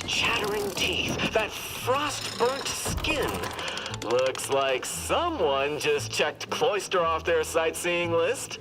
chattering teeth, that frost-burnt skin. Looks like someone just checked Cloister off their sightseeing list.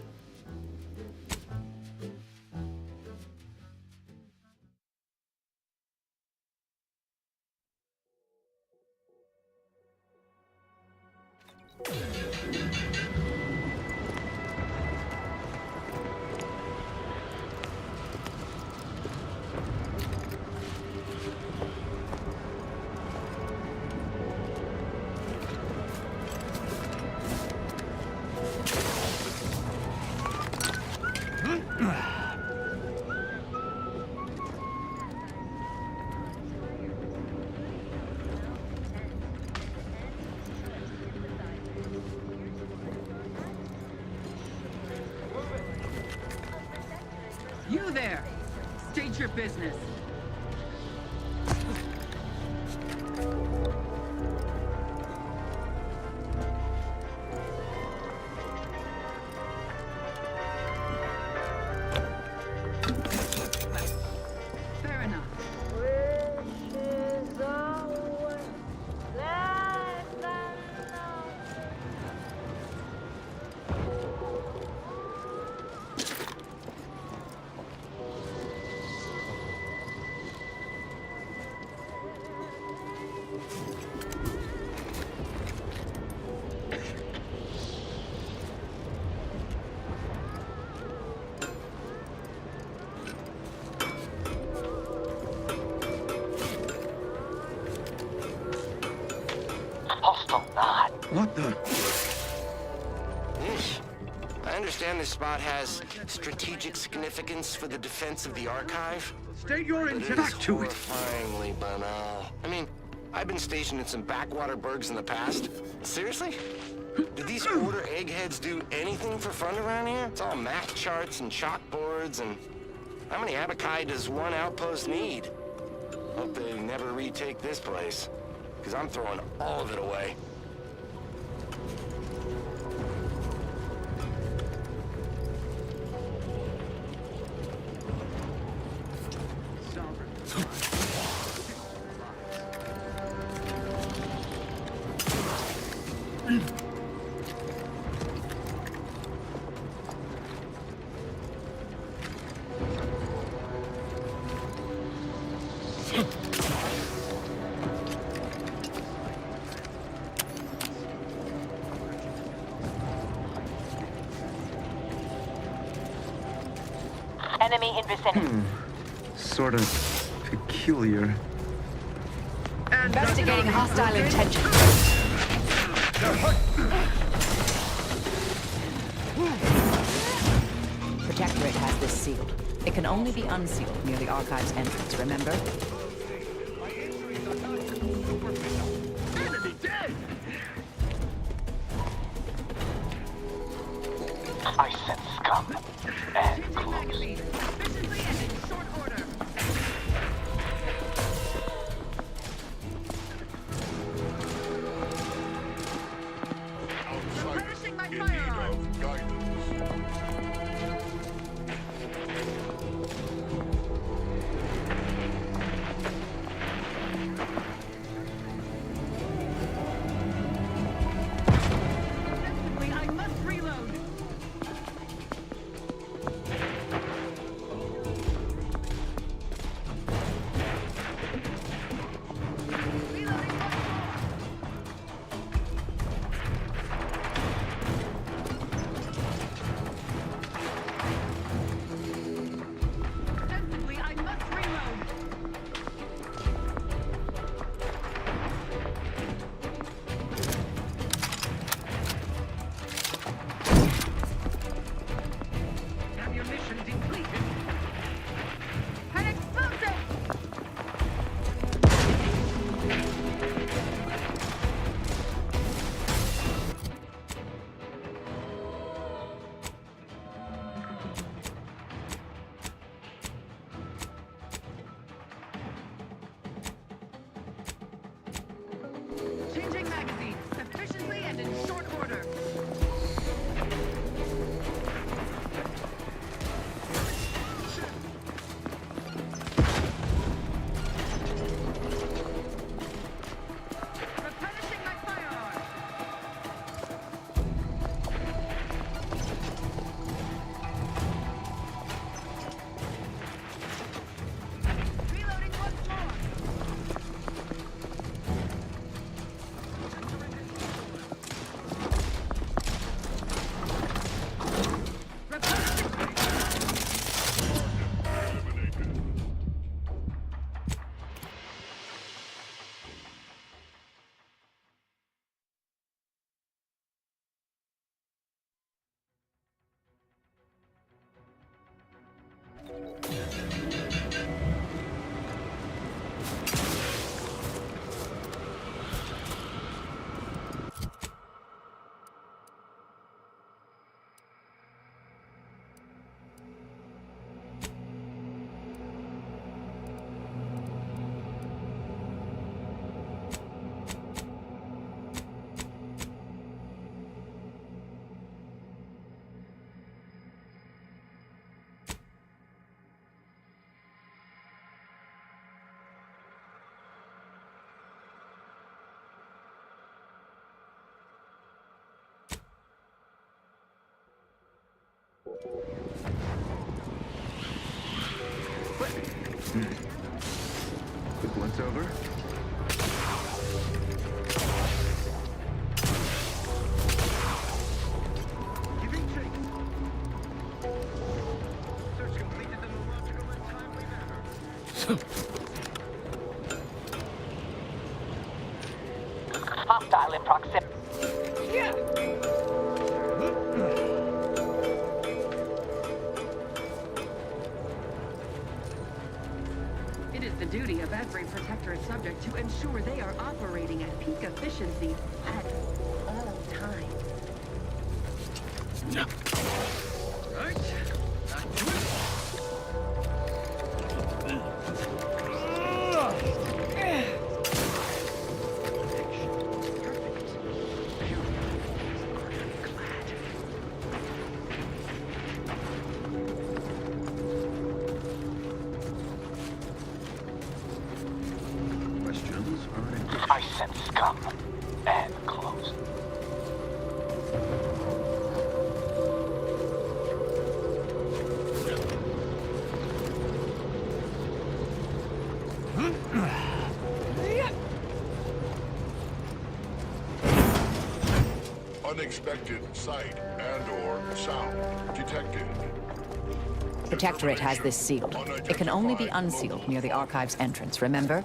You there! State your business. Fair enough. What the? I understand this spot has strategic significance for the defense of the archive. State your intent. It is Back to it. horrifyingly banal. I mean, I've been stationed in some backwater burgs in the past. Seriously? Do these order eggheads do anything for fun around here? It's all map charts and chalkboards, and how many abakai does one outpost need? Hope they never retake this place, because I'm throwing all of it away. Enemy in vicinity. Sort of peculiar. Investigating hostile intention. Protectorate has this sealed. It can only be unsealed near the archive's entrance, remember? Enemy dead! I sense scum and close. Efficiently and in short order. Replenishing my firearms. Defensively, I must reload. Quick once over. Giving chase. Search completed in a logical and timely manner. Hostile in proximity. It is the duty of every Protectorate subject to ensure they are operating at peak efficiency at all times. Right. Back to it. Questions are in. I sense scum and close. Unexpected sight and/or sound detected. Protectorate has this sealed. It can only be unsealed near the Archive's entrance, remember?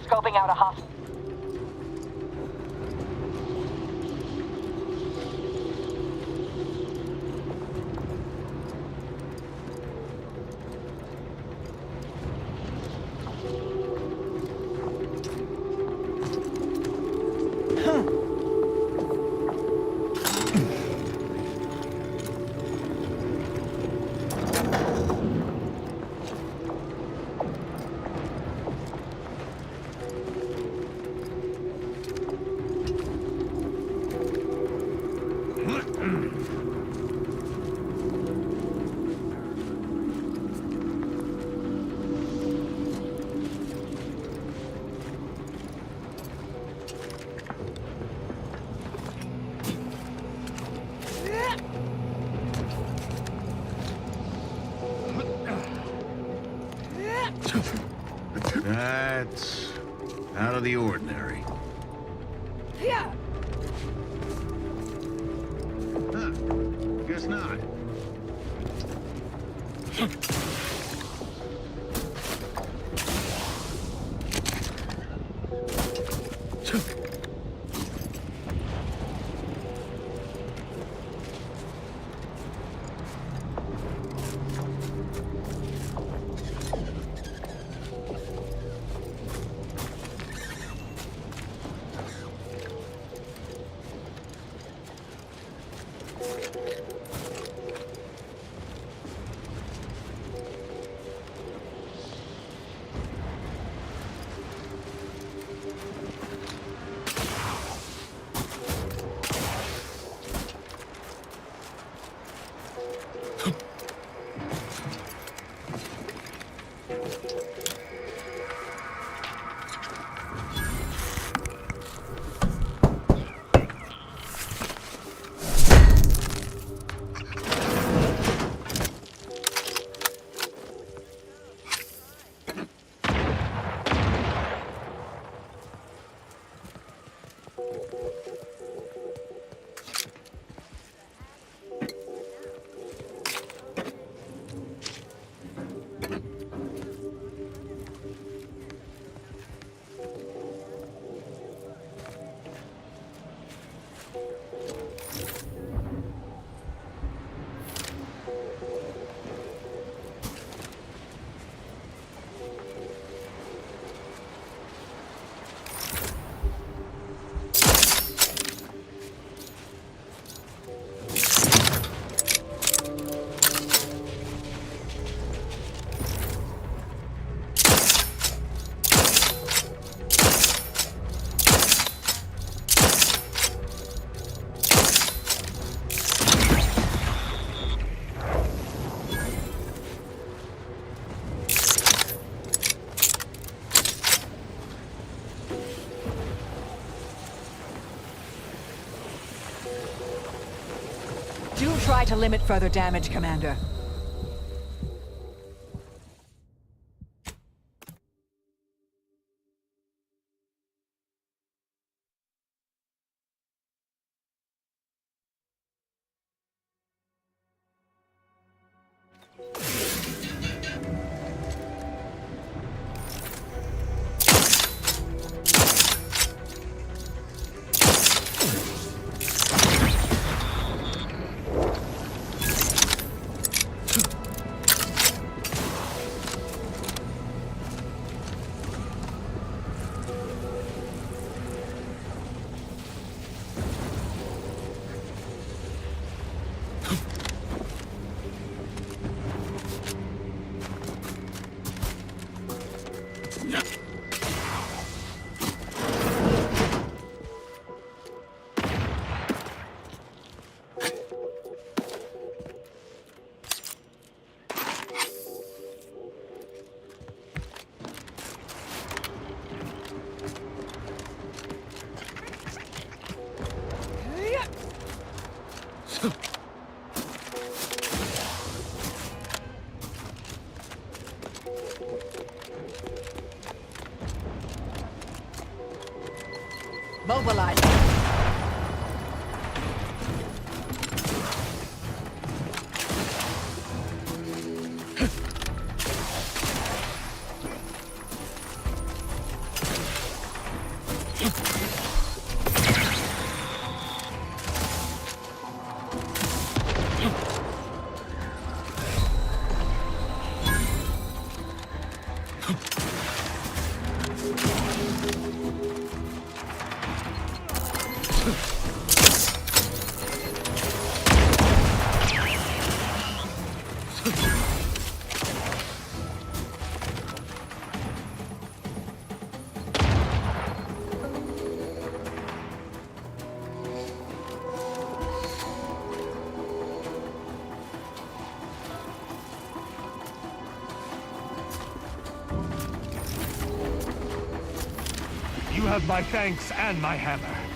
Scoping out a hostile. That's out of the ordinary. Yeah. Huh. Guess not. try to limit further damage, Commander. Mobilize. You have my thanks and my hammer.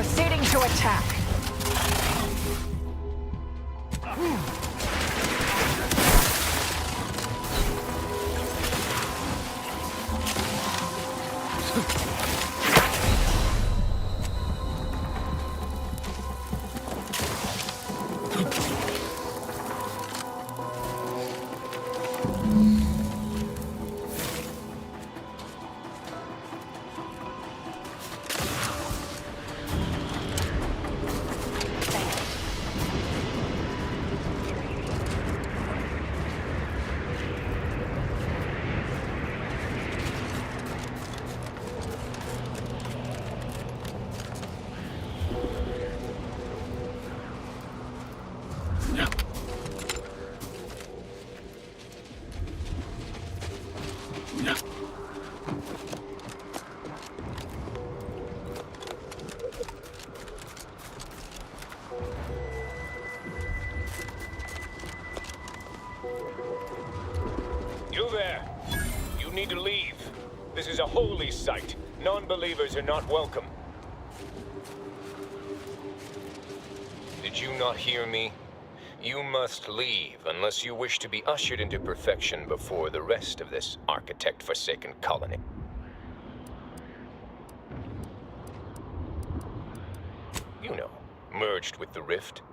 Proceeding to attack. You there. You need to leave. This is a holy site. Non-believers are not welcome. Did you not hear me? You must leave unless you wish to be ushered into perfection before the rest of this architect-forsaken colony. You know, merged with the rift.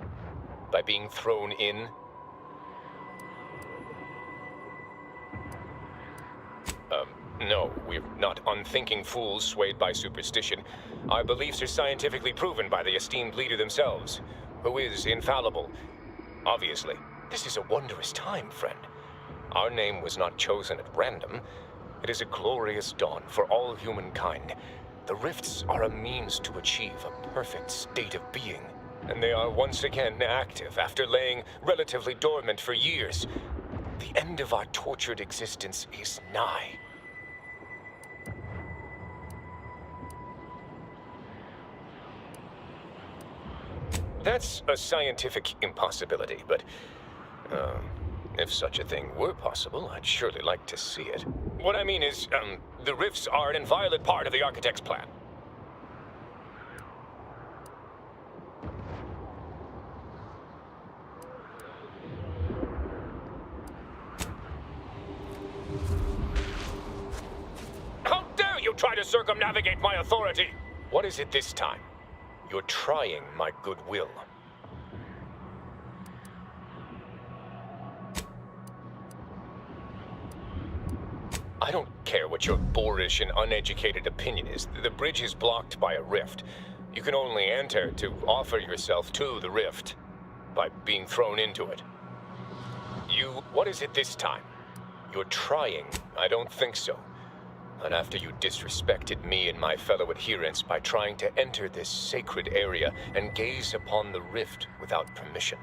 By being thrown in. No, we're not unthinking fools swayed by superstition. Our beliefs are scientifically proven by the esteemed leader themselves, who is infallible. Obviously, this is a wondrous time, friend. Our name was not chosen at random. It is a glorious dawn for all humankind. The rifts are a means to achieve a perfect state of being, and they are once again active after laying relatively dormant for years. The end of our tortured existence is nigh. That's a scientific impossibility, but if such a thing were possible, I'd surely like to see it. What I mean is, the rifts are an inviolate part of the architect's plan. How dare you try to circumnavigate my authority? What is it this time? You're trying my goodwill. I don't care what your boorish and uneducated opinion is. The bridge is blocked by a rift. You can only enter to offer yourself to the rift by being thrown into it. What is it this time? You're trying? I don't think so. Not after you disrespected me and my fellow adherents by trying to enter this sacred area and gaze upon the rift without permission.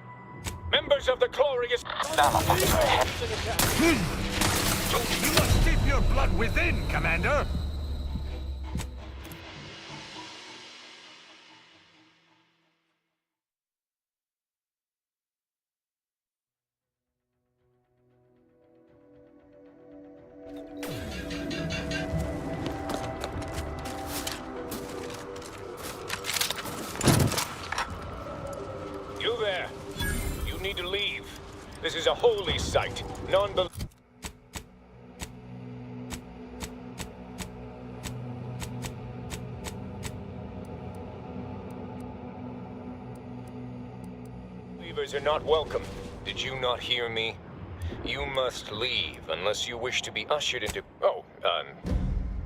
Members of the glorious... You must keep your blood within, Commander! You there. You need to leave. This is a holy site. Non-believers are not welcome. Did you not hear me? You must leave unless you wish to be ushered into...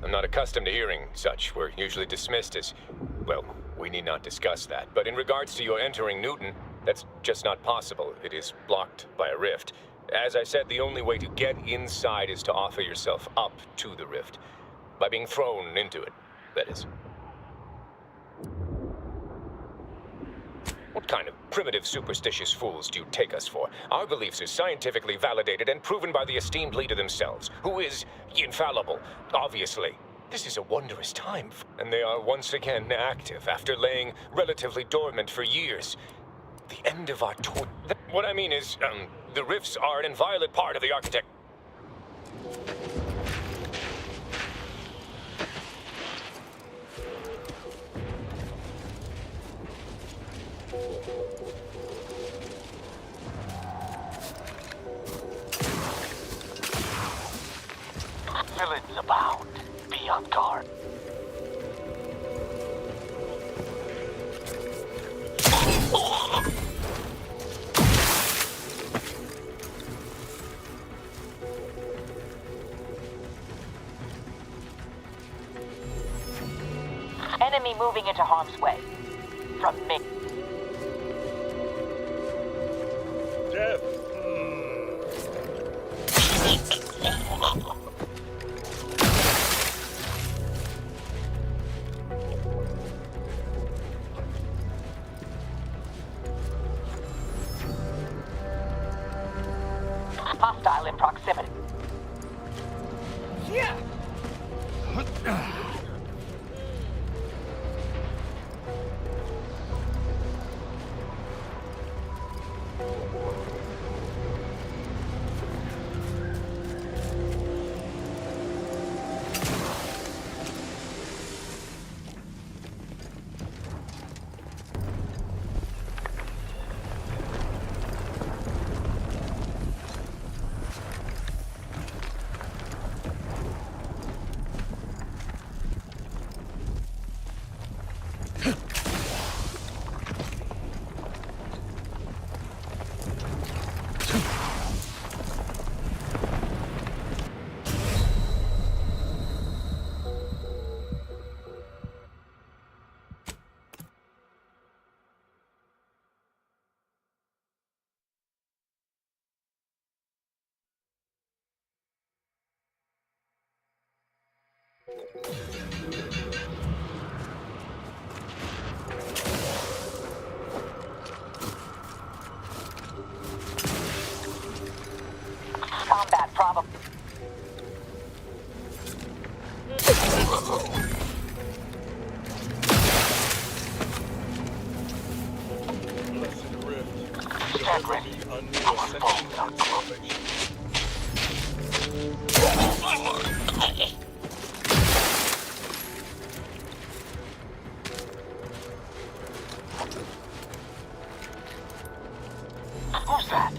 I'm not accustomed to hearing such. We're usually dismissed as... Well, we need not discuss that. But in regards to your entering Newton, that's just not possible. It is blocked by a rift. As I said, the only way to get inside is to offer yourself up to the rift. By being thrown into it, that is. What kind of primitive, superstitious fools do you take us for? Our beliefs are scientifically validated and proven by the esteemed leader themselves, who is infallible, obviously. This is a wondrous time, and they are once again active after laying relatively dormant for years. The end of our tour... What I mean is, the rifts are an inviolate part of the architect... Villains abound. Be on guard. Enemy moving into harm's way. From me. Death. Hostile in proximity. Combat problem. Blessed rift. Stand ready. Our foes are close. Who's that?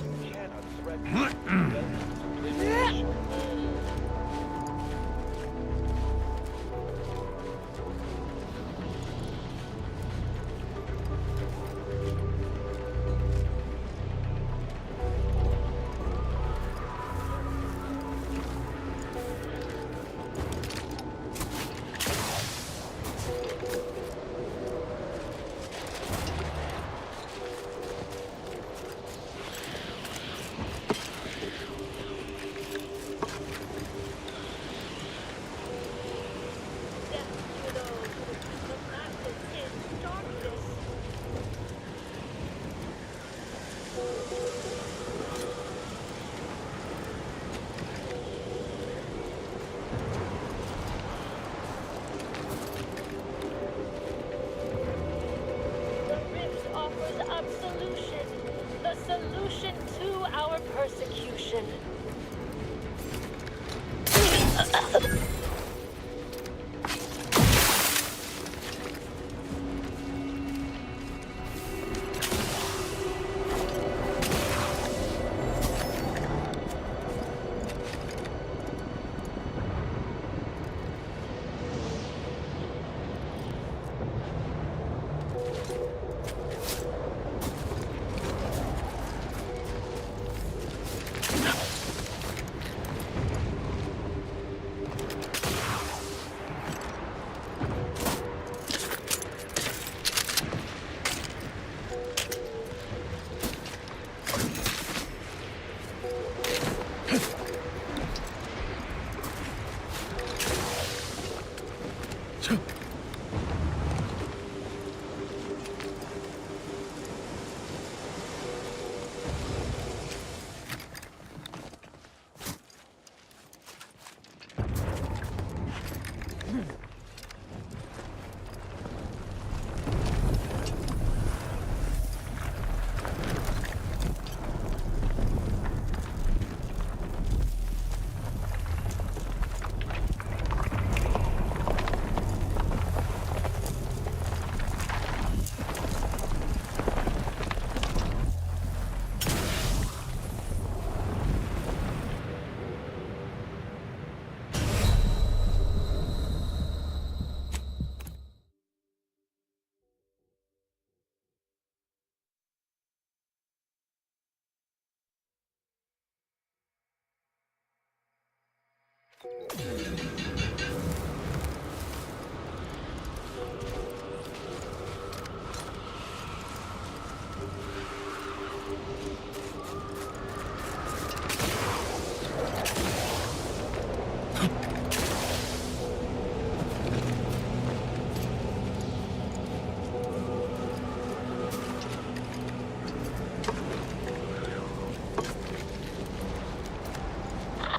Persecution.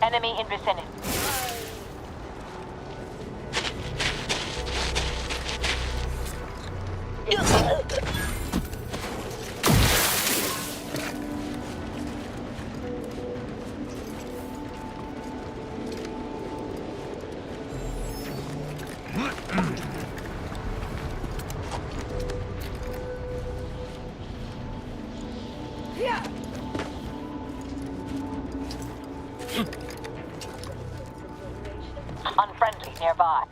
Enemy in vicinity. Unfriendly nearby.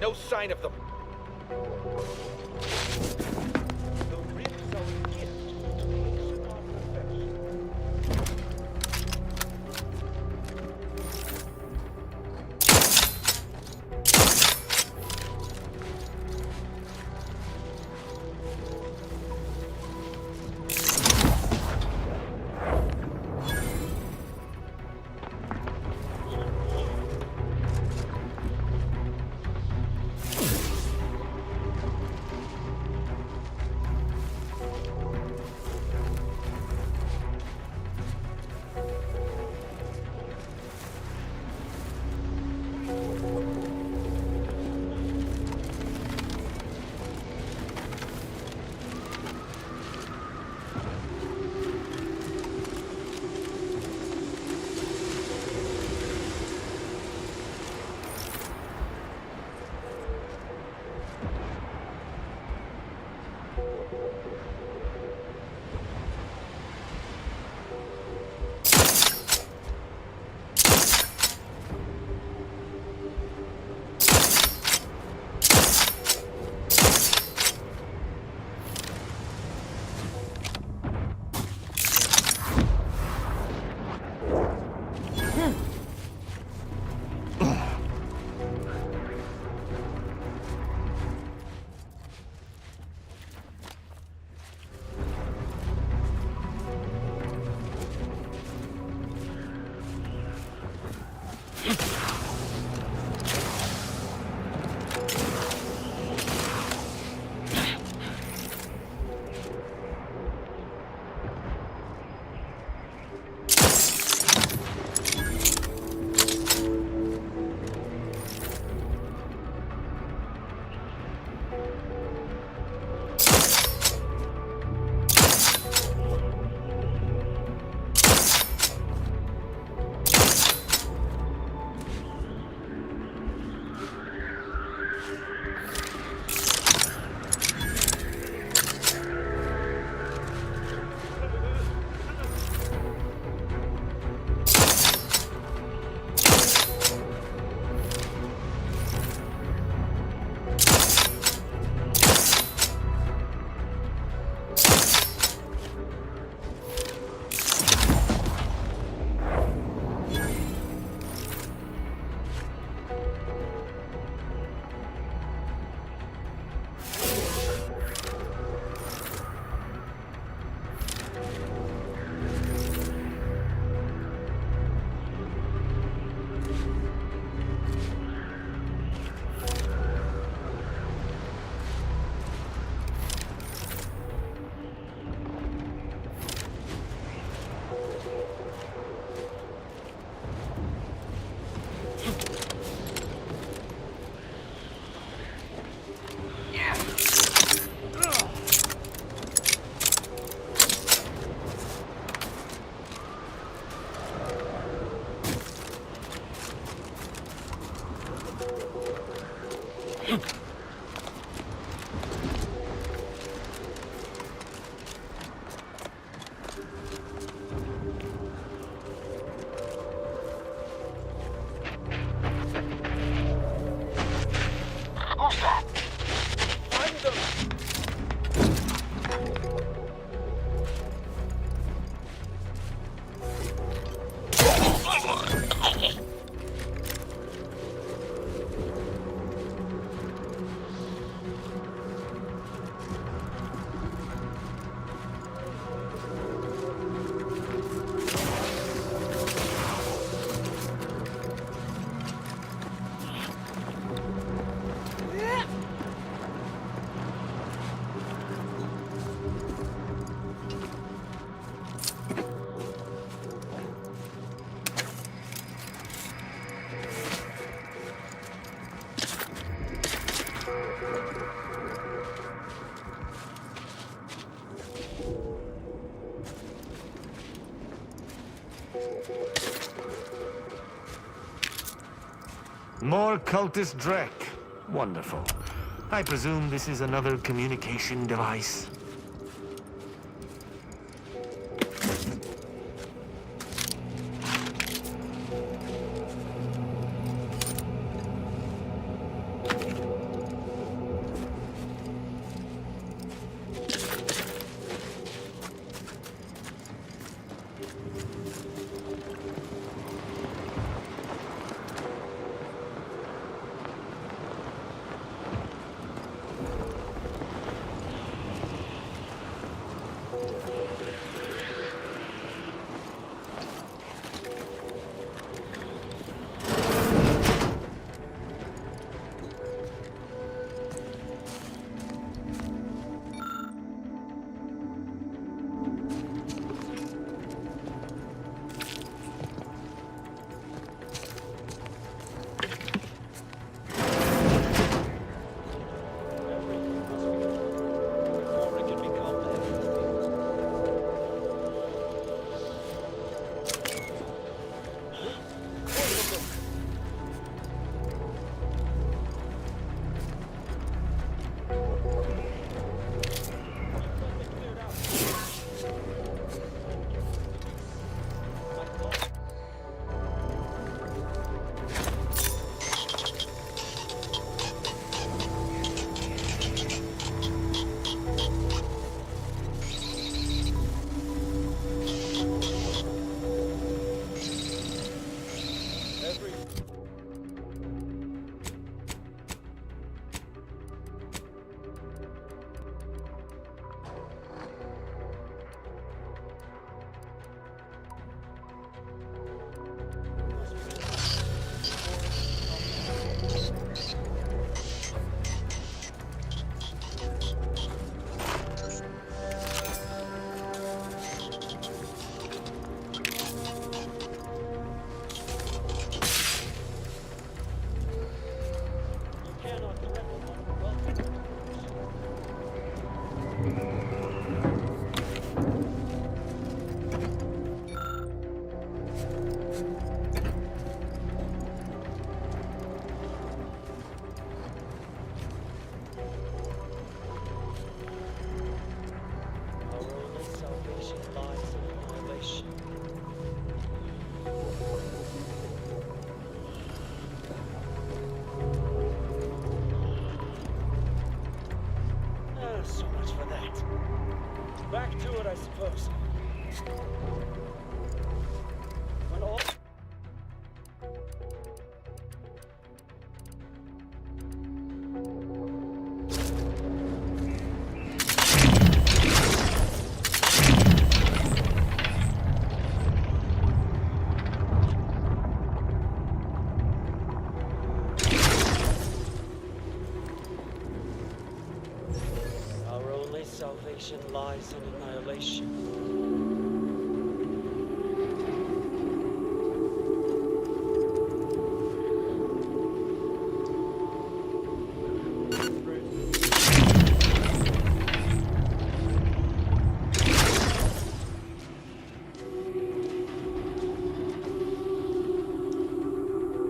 No sign of them. More cultist Drek. Wonderful. I presume this is another communication device. Back to it, I suppose. When all... Our only salvation lies in annihilation.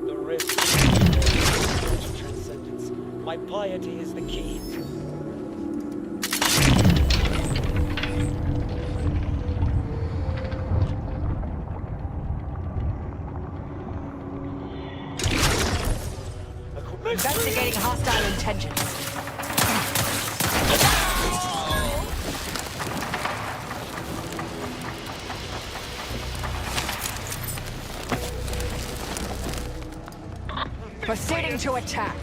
The risk of transcendence. My piety is the key. Investigating hostile intentions. Proceeding to attack.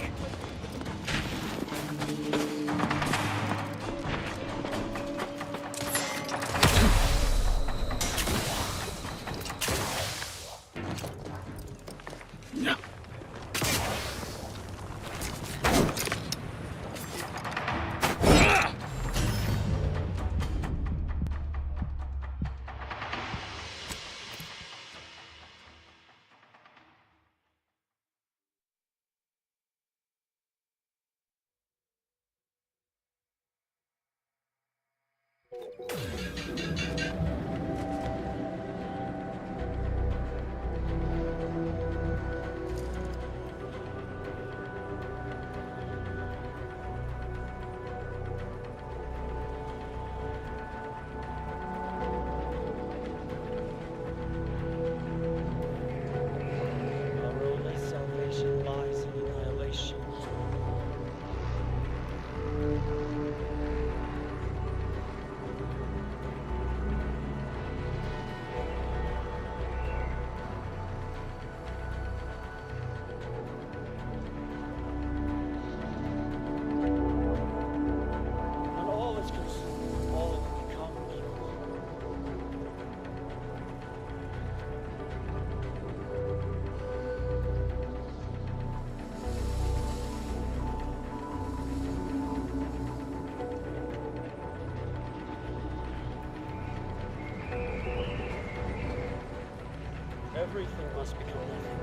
must become nothing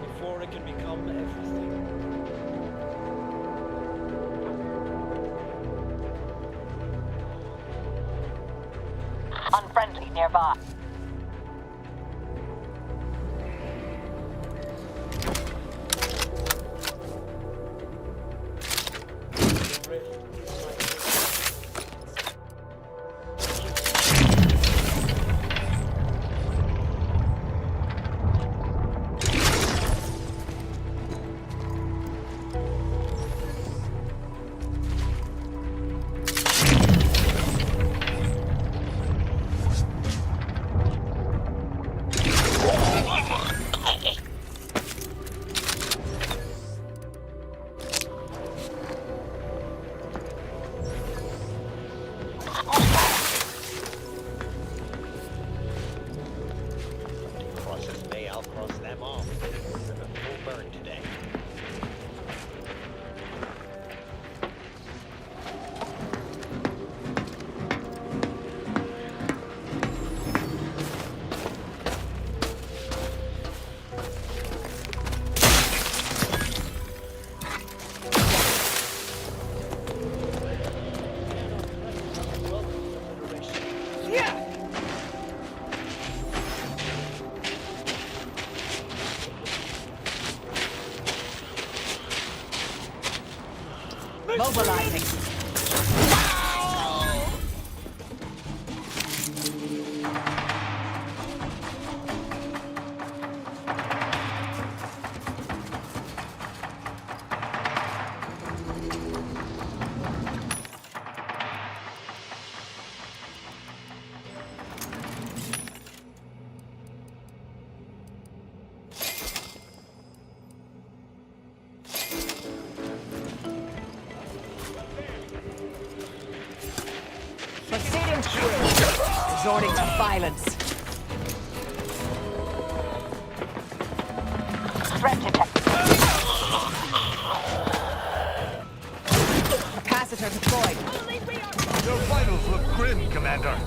before it can become everything. Unfriendly nearby. Mobilizing. Proceeding through. Resorting to violence. Threat detected. Capacitor deployed. Your vitals look grim, Commander.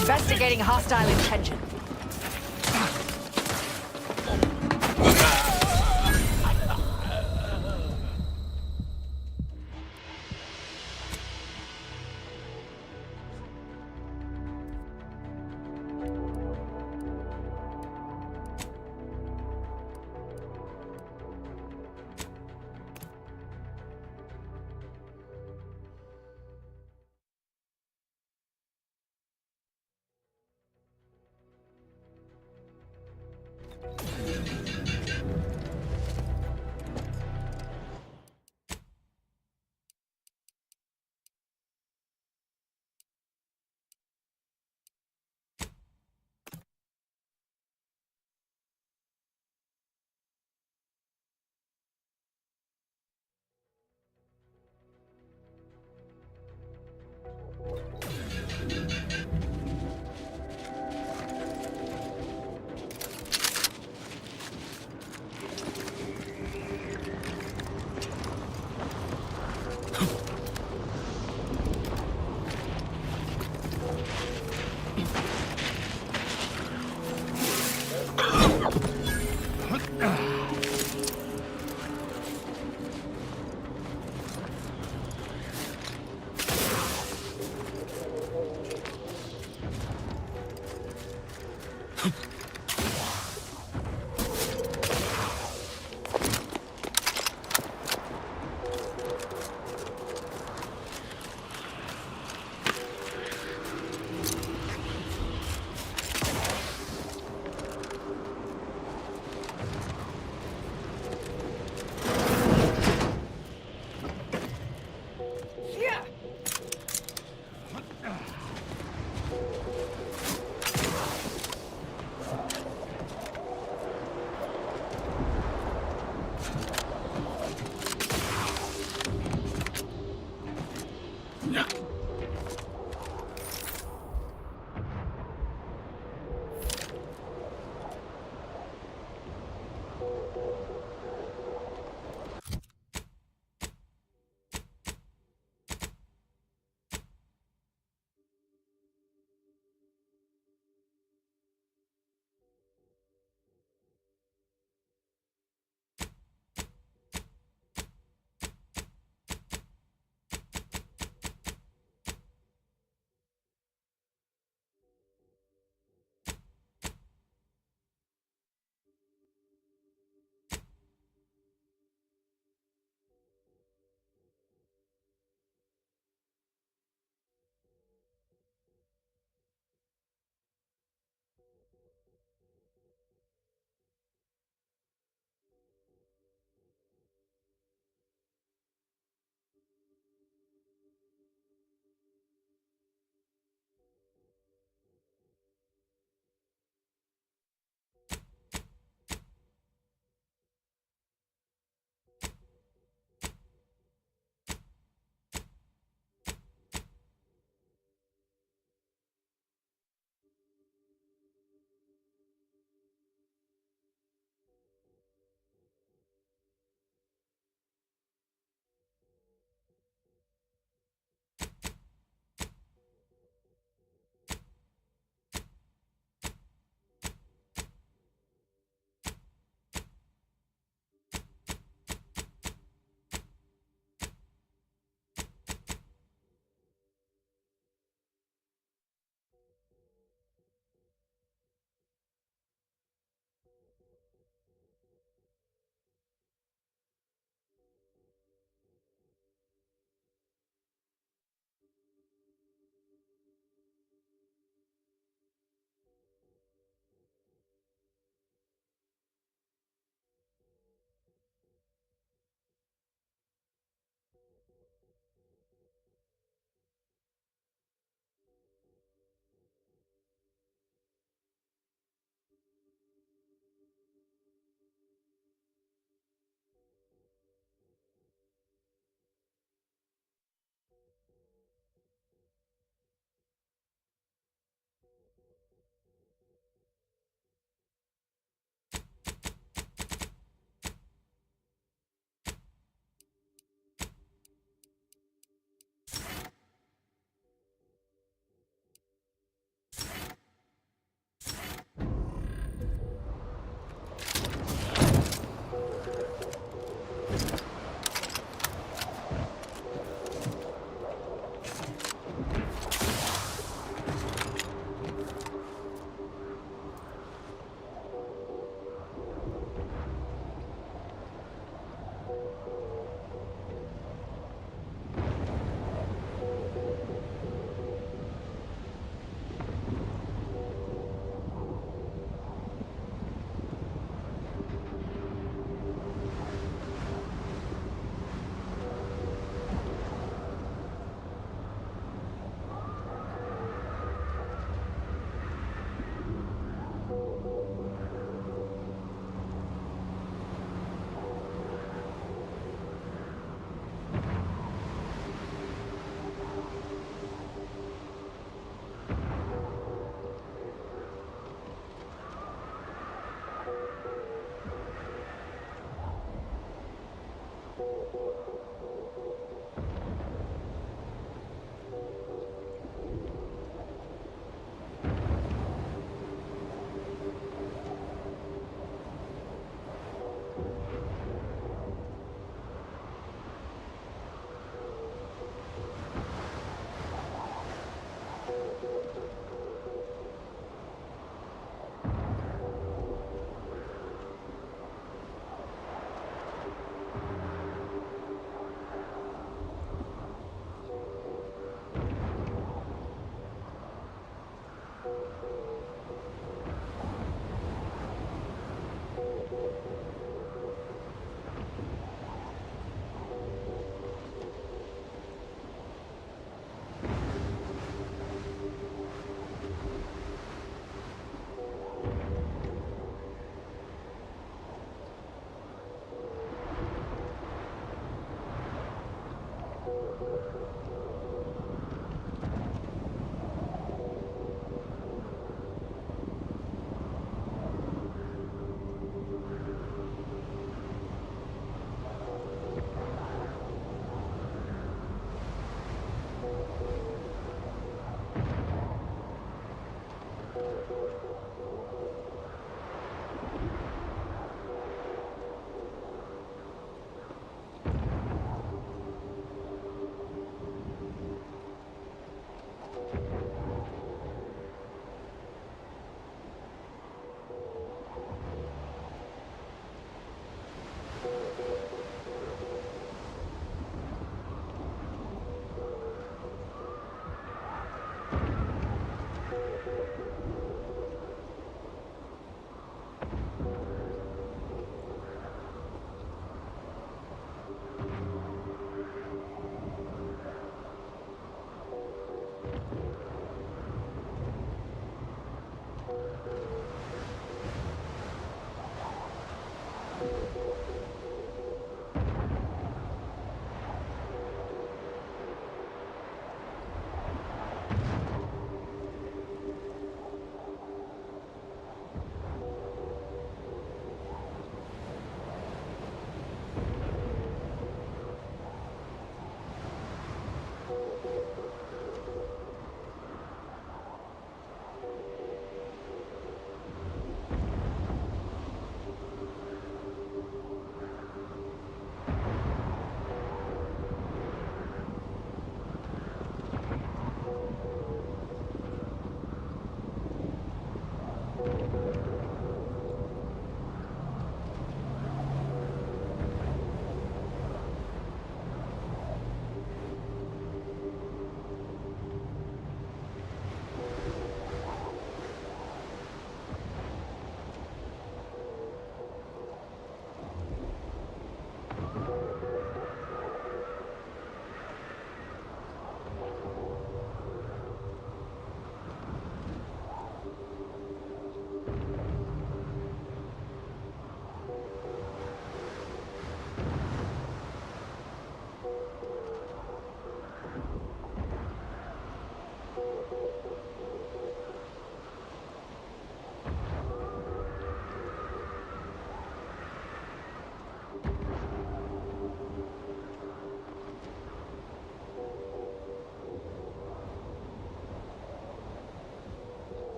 Investigating hostile intention.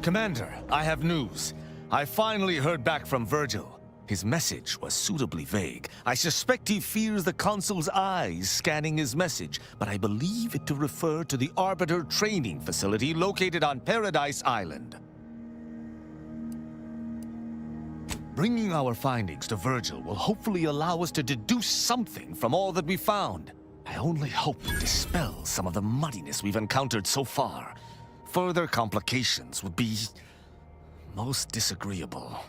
Commander, I have news. I finally heard back from Virgil. His message was suitably vague. I suspect he fears the Consul's eyes scanning his message, but I believe it to refer to the Arbiter training facility located on Paradise Island. Bringing our findings to Virgil will hopefully allow us to deduce something from all that we found. I only hope it dispels some of the muddiness we've encountered so far. Further complications would be most disagreeable.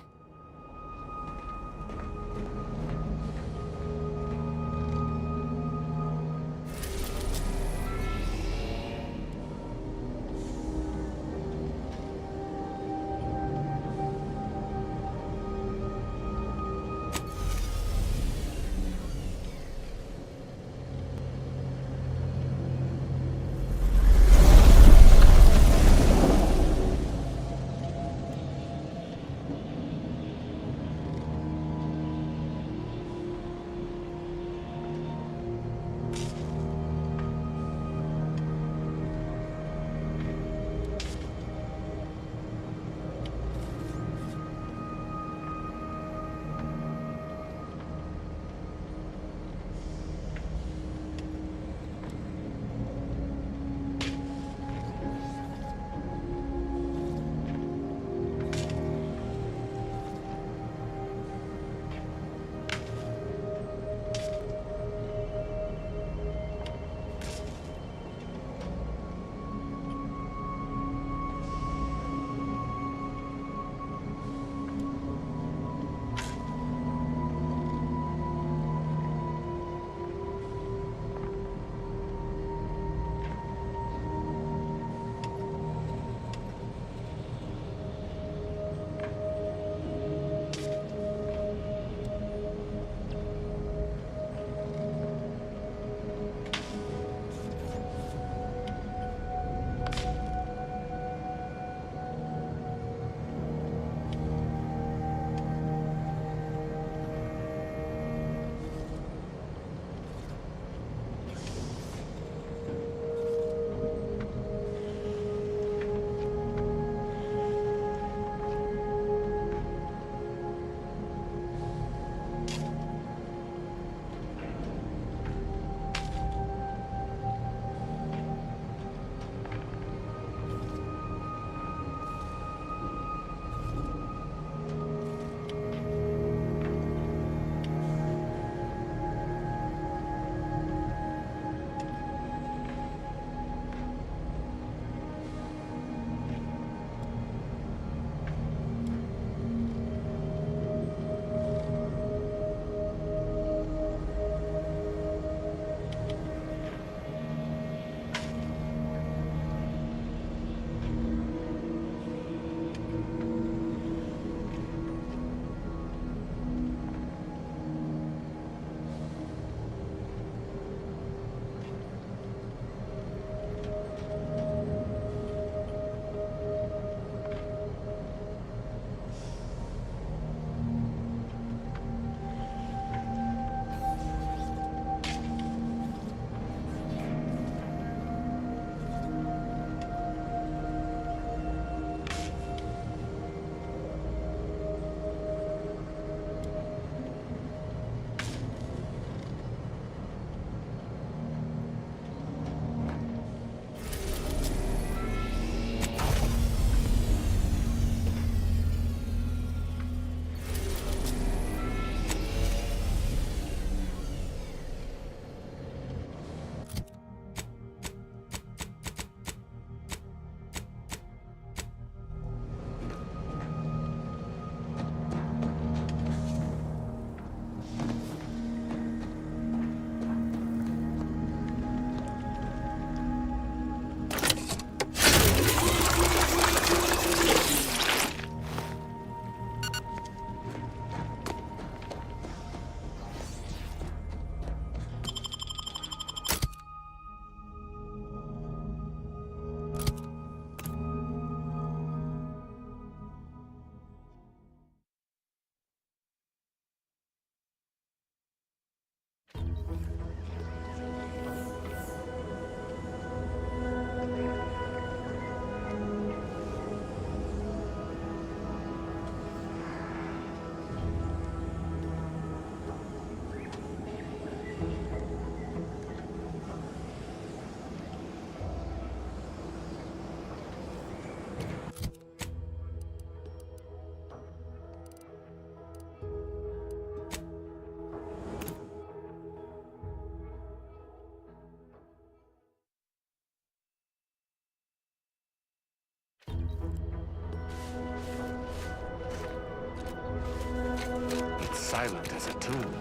silent as a tomb.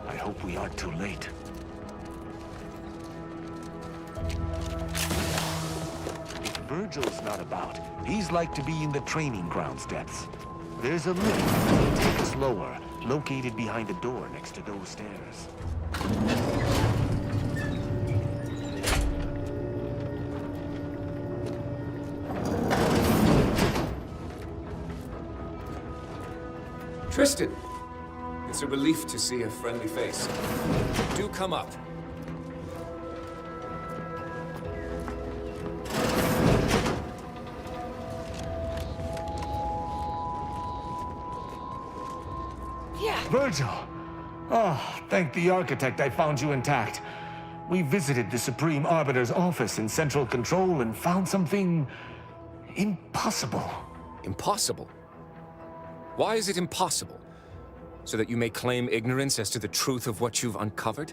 I hope we aren't too late. If Virgil's not about, he's like to be in the training grounds depths. There's a lift that will take us lower, located behind the door next to those stairs. Tristan! It's a relief to see a friendly face. Do come up. Virgil! Oh, thank the architect I found you intact. We visited the Supreme Arbiter's office in Central Control and found something impossible. Impossible? Why is it impossible? So that you may claim ignorance as to the truth of what you've uncovered?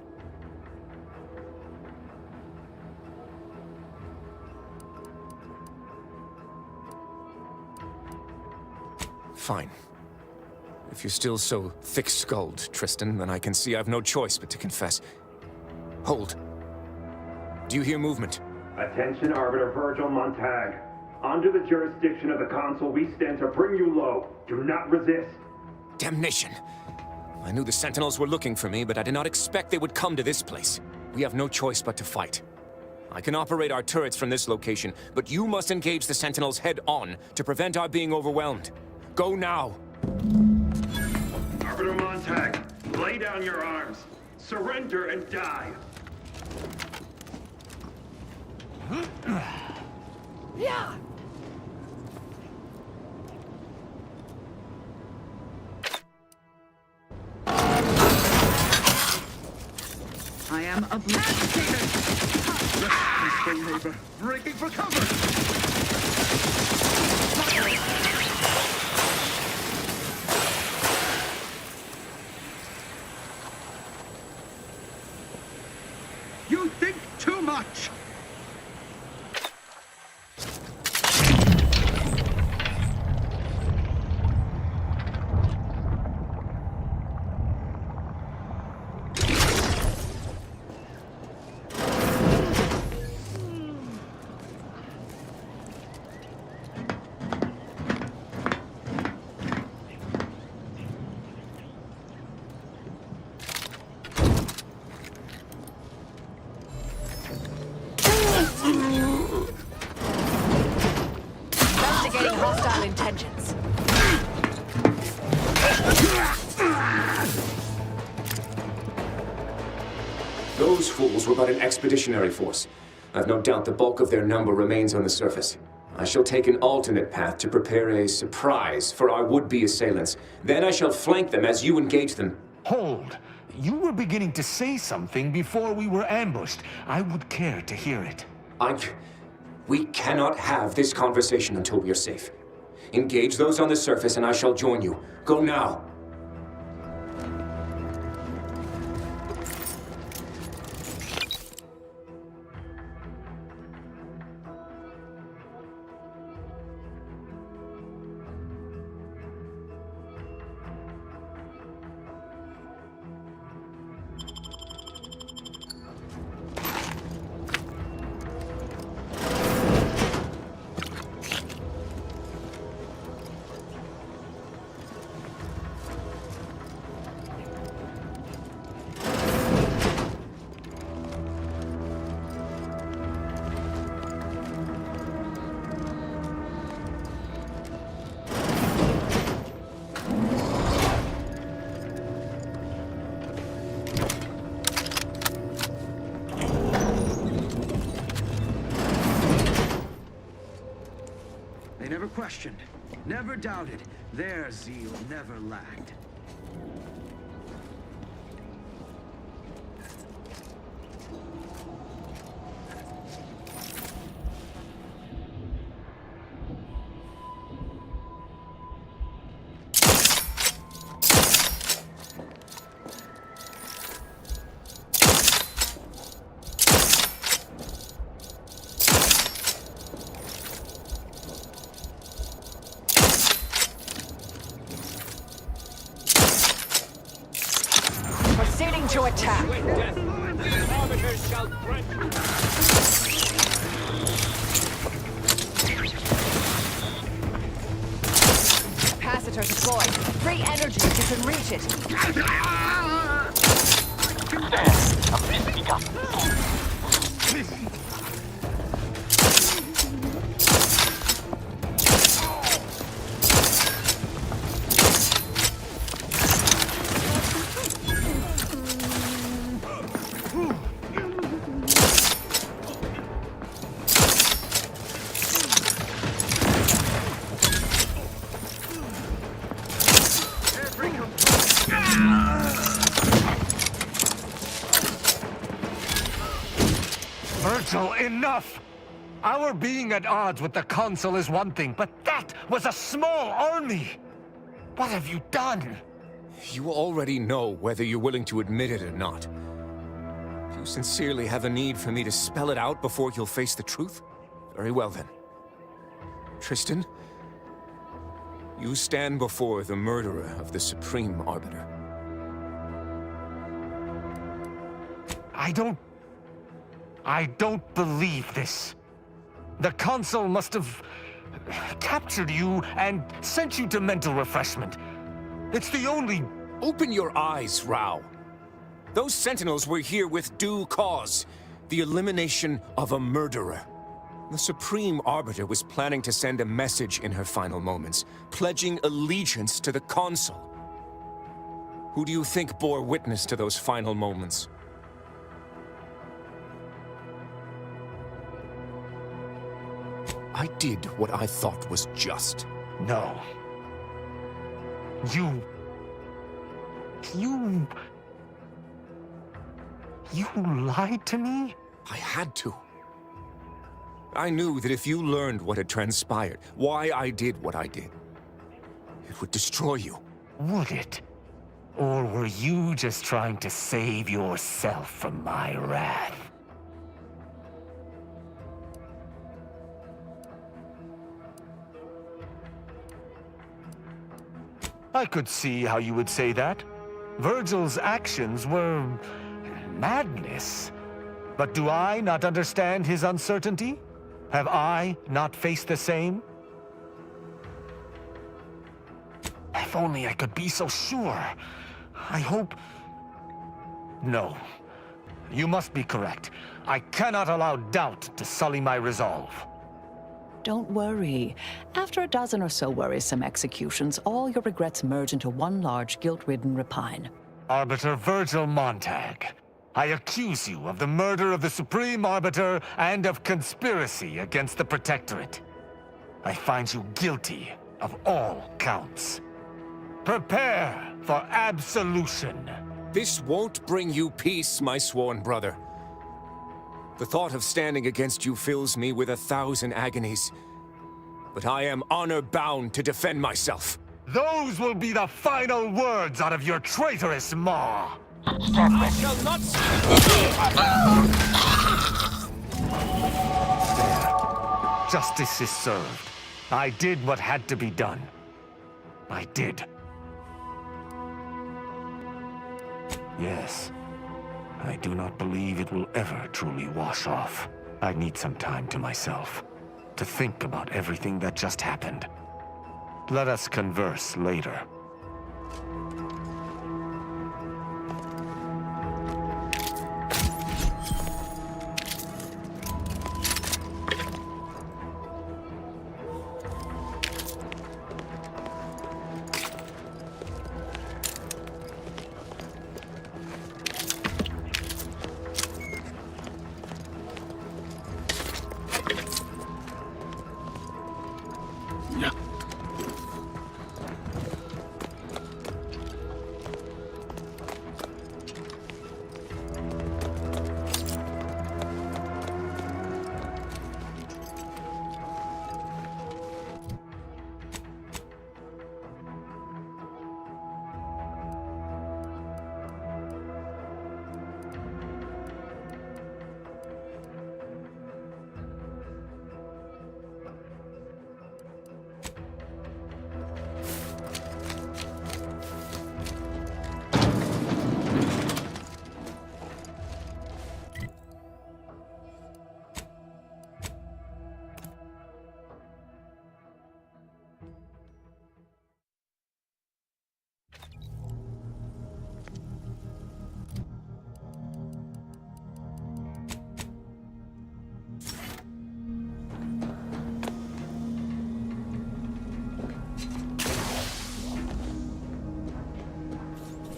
Fine. If you're still so thick-skulled, Tristan, then I can see I've no choice but to confess. Hold. Do you hear movement? Attention, Arbiter Virgil Montag. Under the jurisdiction of the Council, we stand to bring you low. Do not resist. Damnation! I knew the Sentinels were looking for me, but I did not expect they would come to this place. We have no choice but to fight. I can operate our turrets from this location, but you must engage the Sentinels head-on to prevent our being overwhelmed. Go now! Arbiter Montag, lay down your arms. Surrender and die. Yeah! I am obliterated! Peaceful labor, breaking for cover! You think too much! Investigating hostile intentions. Those fools were but an expeditionary force. I've no doubt the bulk of their number remains on the surface. I shall take an alternate path to prepare a surprise for our would-be assailants. Then I shall flank them as you engage them. Hold! You were beginning to say something before we were ambushed. I would care to hear it. We cannot have this conversation until we are safe. Engage those on the surface and I shall join you. Go now. They never questioned, never doubted. Their zeal never lacked. attack! The arbiters shall grant. Capacitor deployed. Free energy if you can reach it. There, a mist begun. Virgil, enough! Our being at odds with the Council is one thing, but that was a small army! What have you done? You already know whether you're willing to admit it or not. Do you sincerely have a need for me to spell it out before you'll face the truth? Very well then. Tristan, you stand before the murderer of the Supreme Arbiter. I don't believe this. The Council must have captured you and sent you to mental refreshment. It's the only... Open your eyes, Rao. Those Sentinels were here with due cause. The elimination of a murderer. The Supreme Arbiter was planning to send a message in her final moments, pledging allegiance to the Consul. Who do you think bore witness to those final moments? I did what I thought was just. No. You lied to me? I had to. I knew that if you learned what had transpired, why I did what I did, it would destroy you. Would it? Or were you just trying to save yourself from my wrath? I could see how you would say that. Virgil's actions were... madness. But do I not understand his uncertainty? Have I not faced the same? If only I could be so sure. I hope... No. You must be correct. I cannot allow doubt to sully my resolve. Don't worry. After a dozen or so worrisome executions, all your regrets merge into one large guilt-ridden repine. Arbiter Virgil Montag, I accuse you of the murder of the Supreme Arbiter and of conspiracy against the Protectorate. I find you guilty of all counts. Prepare for absolution. This won't bring you peace, my sworn brother. The thought of standing against you fills me with 1,000 agonies. But I am honor-bound to defend myself. Those will be the final words out of your traitorous maw. I shall not... There. Justice is served. I did what had to be done. I did. Yes. I do not believe it will ever truly wash off. I need some time to myself, to think about everything that just happened. Let us converse later.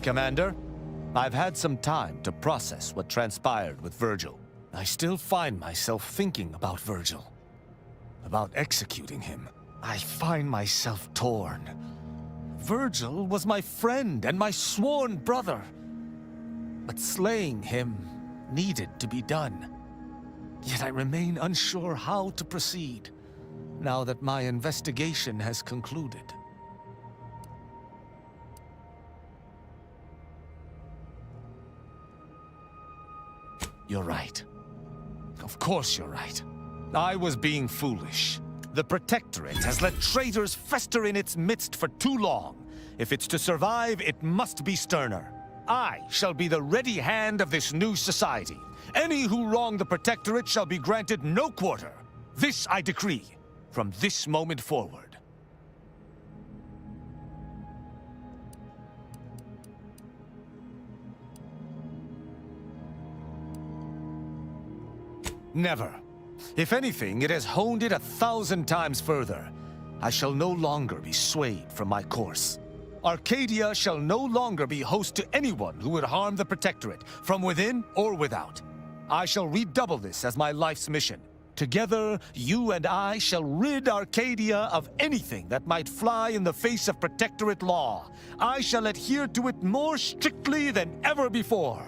Commander, I've had some time to process what transpired with Virgil. I still find myself thinking about Virgil. About executing him. I find myself torn. Virgil was my friend and my sworn brother. But slaying him needed to be done. Yet I remain unsure how to proceed, now that my investigation has concluded. You're right. Of course you're right. I was being foolish. The Protectorate has let traitors fester in its midst for too long. If it's to survive, it must be sterner. I shall be the ready hand of this new society. Any who wrong the Protectorate shall be granted no quarter. This I decree, from this moment forward. Never. If anything, it has honed it 1,000 times further. I shall no longer be swayed from my course. Arcadia shall no longer be host to anyone who would harm the Protectorate, from within or without. I shall redouble this as my life's mission. Together, you and I shall rid Arcadia of anything that might fly in the face of Protectorate law. I shall adhere to it more strictly than ever before.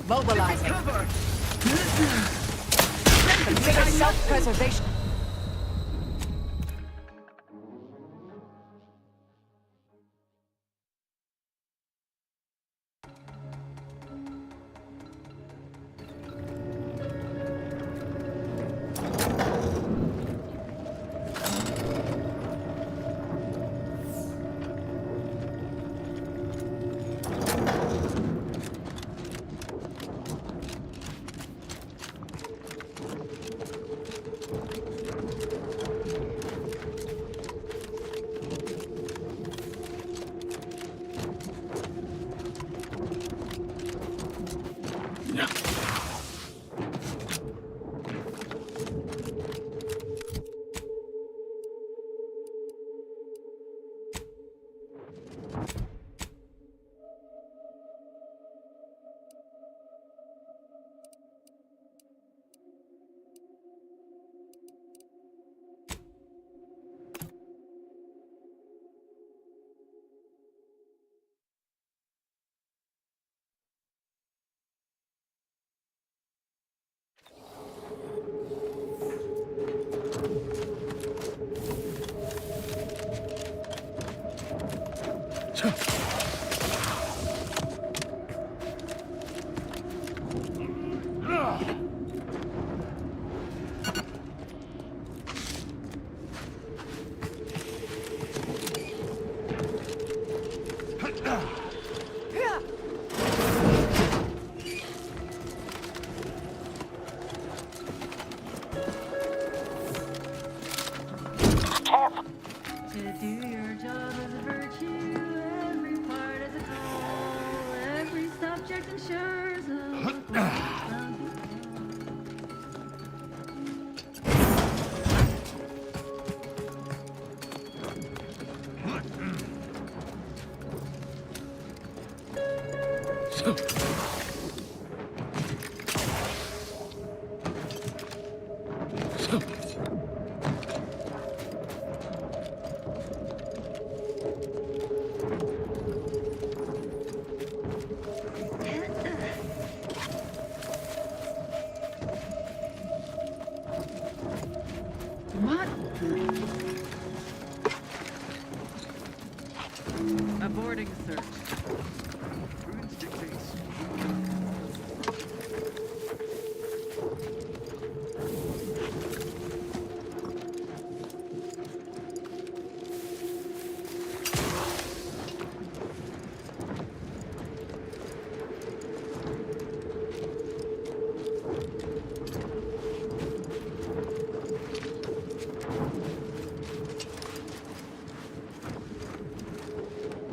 Mobilizing. Consider self-preservation. Do your job as a virtue, every part as a call, every subject ensures What? Aborting search. Prudence dictates.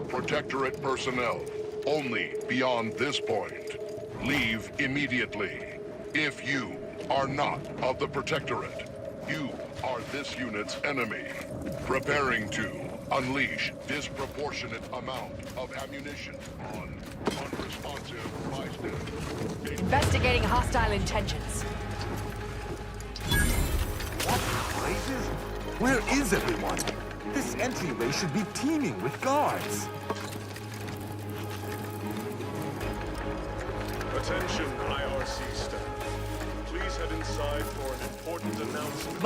Protectorate personnel, only beyond this point. Leave immediately. If you are not of the Protectorate, you are this unit's enemy. Preparing to unleash disproportionate amount of ammunition on unresponsive bystanders. Investigating hostile intentions. What places? Where is everyone? This entryway should be teeming with guards. Attention, IRC staff. Please head inside for an important announcement.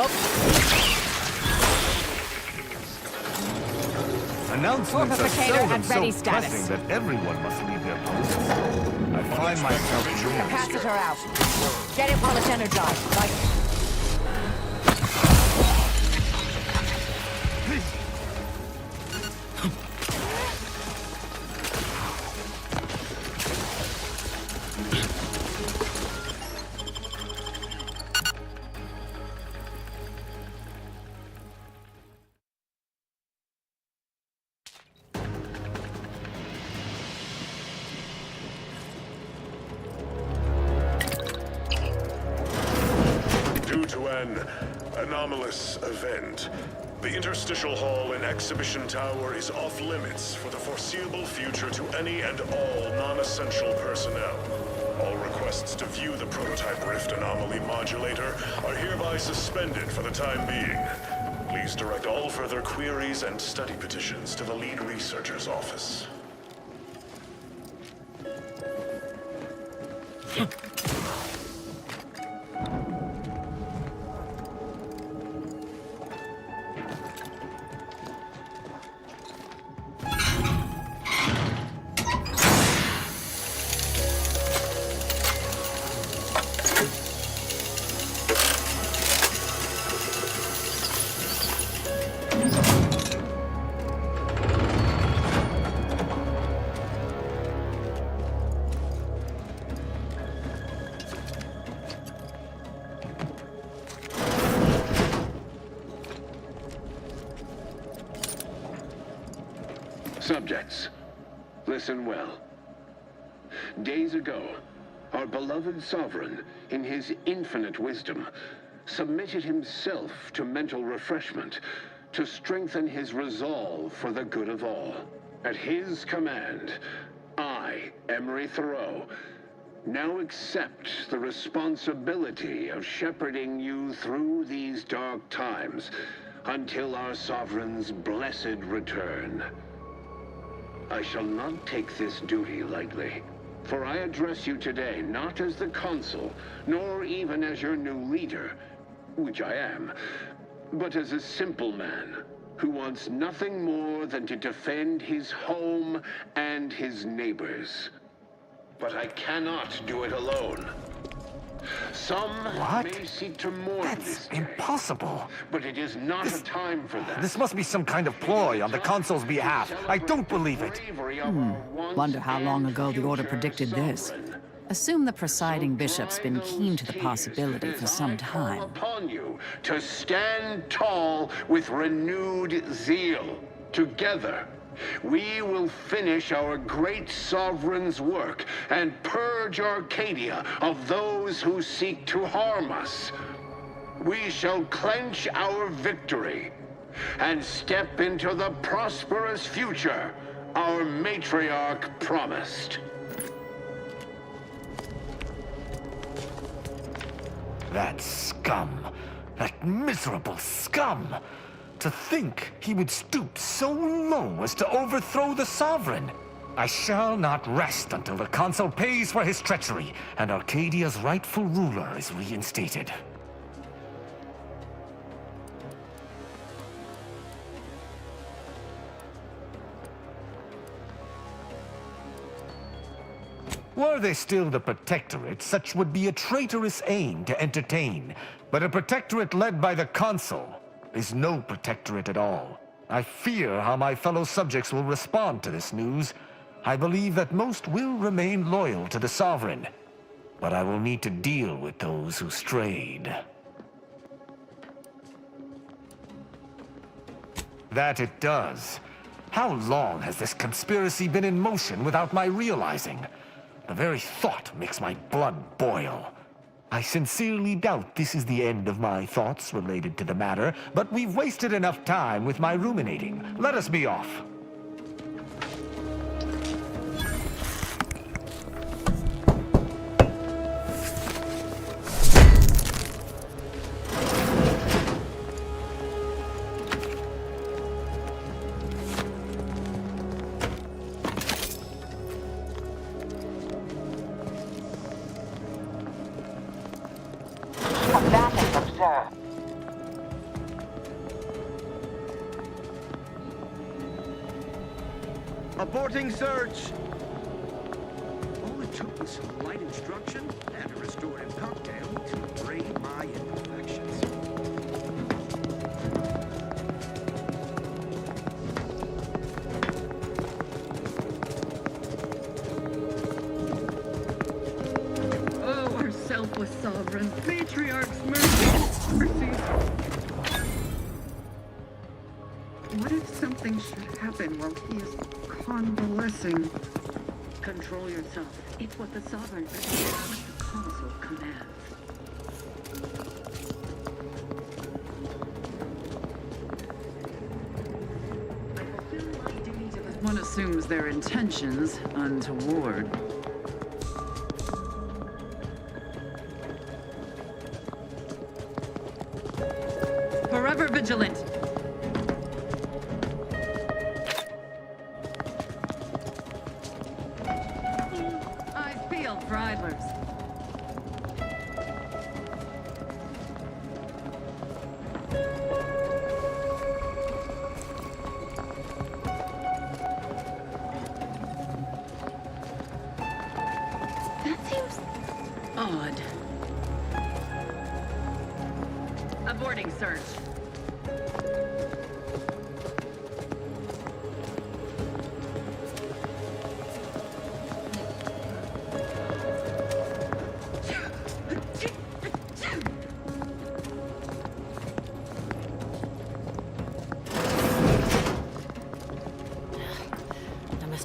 Announcements are Fortificator seldom at so ready pressing status. that everyone must leave their posts. I find myself doing Capacitor out. Get it while it's energized. Like An anomalous event. The interstitial hall and exhibition tower is off limits for the foreseeable future to any and all non-essential personnel. All requests to view the prototype rift anomaly modulator are hereby suspended for the time being. Please direct all further queries and study petitions to the lead researcher's office. Subjects, listen well. Days ago, our beloved sovereign, in his infinite wisdom, submitted himself to mental refreshment to strengthen his resolve for the good of all. At his command, I, Emery Thoreau, now accept the responsibility of shepherding you through these dark times until our sovereign's blessed return. I shall not take this duty lightly, for I address you today not as the consul, nor even as your new leader, which I am, but as a simple man who wants nothing more than to defend his home and his neighbors. But I cannot do it alone. Some may seek to mourn this day, impossible. but it is not a time for that. This must be some kind of ploy on the consul's behalf. I don't believe it. Wonder how long ago the Order predicted this. Assume the presiding bishop's been keen to the possibility for some time. Upon you to stand tall with renewed zeal. Together, we will finish our great sovereign's work and purge Arcadia of those who seek to harm us. We shall clench our victory and step into the prosperous future our matriarch promised. That scum. That miserable scum. To think he would stoop so low as to overthrow the Sovereign. I shall not rest until the Consul pays for his treachery and Arcadia's rightful ruler is reinstated. Were they still the Protectorate, such would be a traitorous aim to entertain. But a Protectorate led by the Consul is no Protectorate at all. I fear how my fellow subjects will respond to this news. I believe that most will remain loyal to the Sovereign. But I will need to deal with those who strayed. That it does. How long has this conspiracy been in motion without my realizing? The very thought makes my blood boil. I sincerely doubt this is the end of my thoughts related to the matter, but we've wasted enough time with my ruminating. Let us be off. Aborting search! All it took was some light instruction and a restorative cocktail to braid my imperfections. Oh, our selfless sovereign, matriarch's mercy. What if something should happen while he is convalescing? Control yourself. It's what the sovereign what the consul commands. I fulfill my duty to the... One assumes their intentions untoward. Forever vigilant. Bridlers. That seems odd. Aborting search.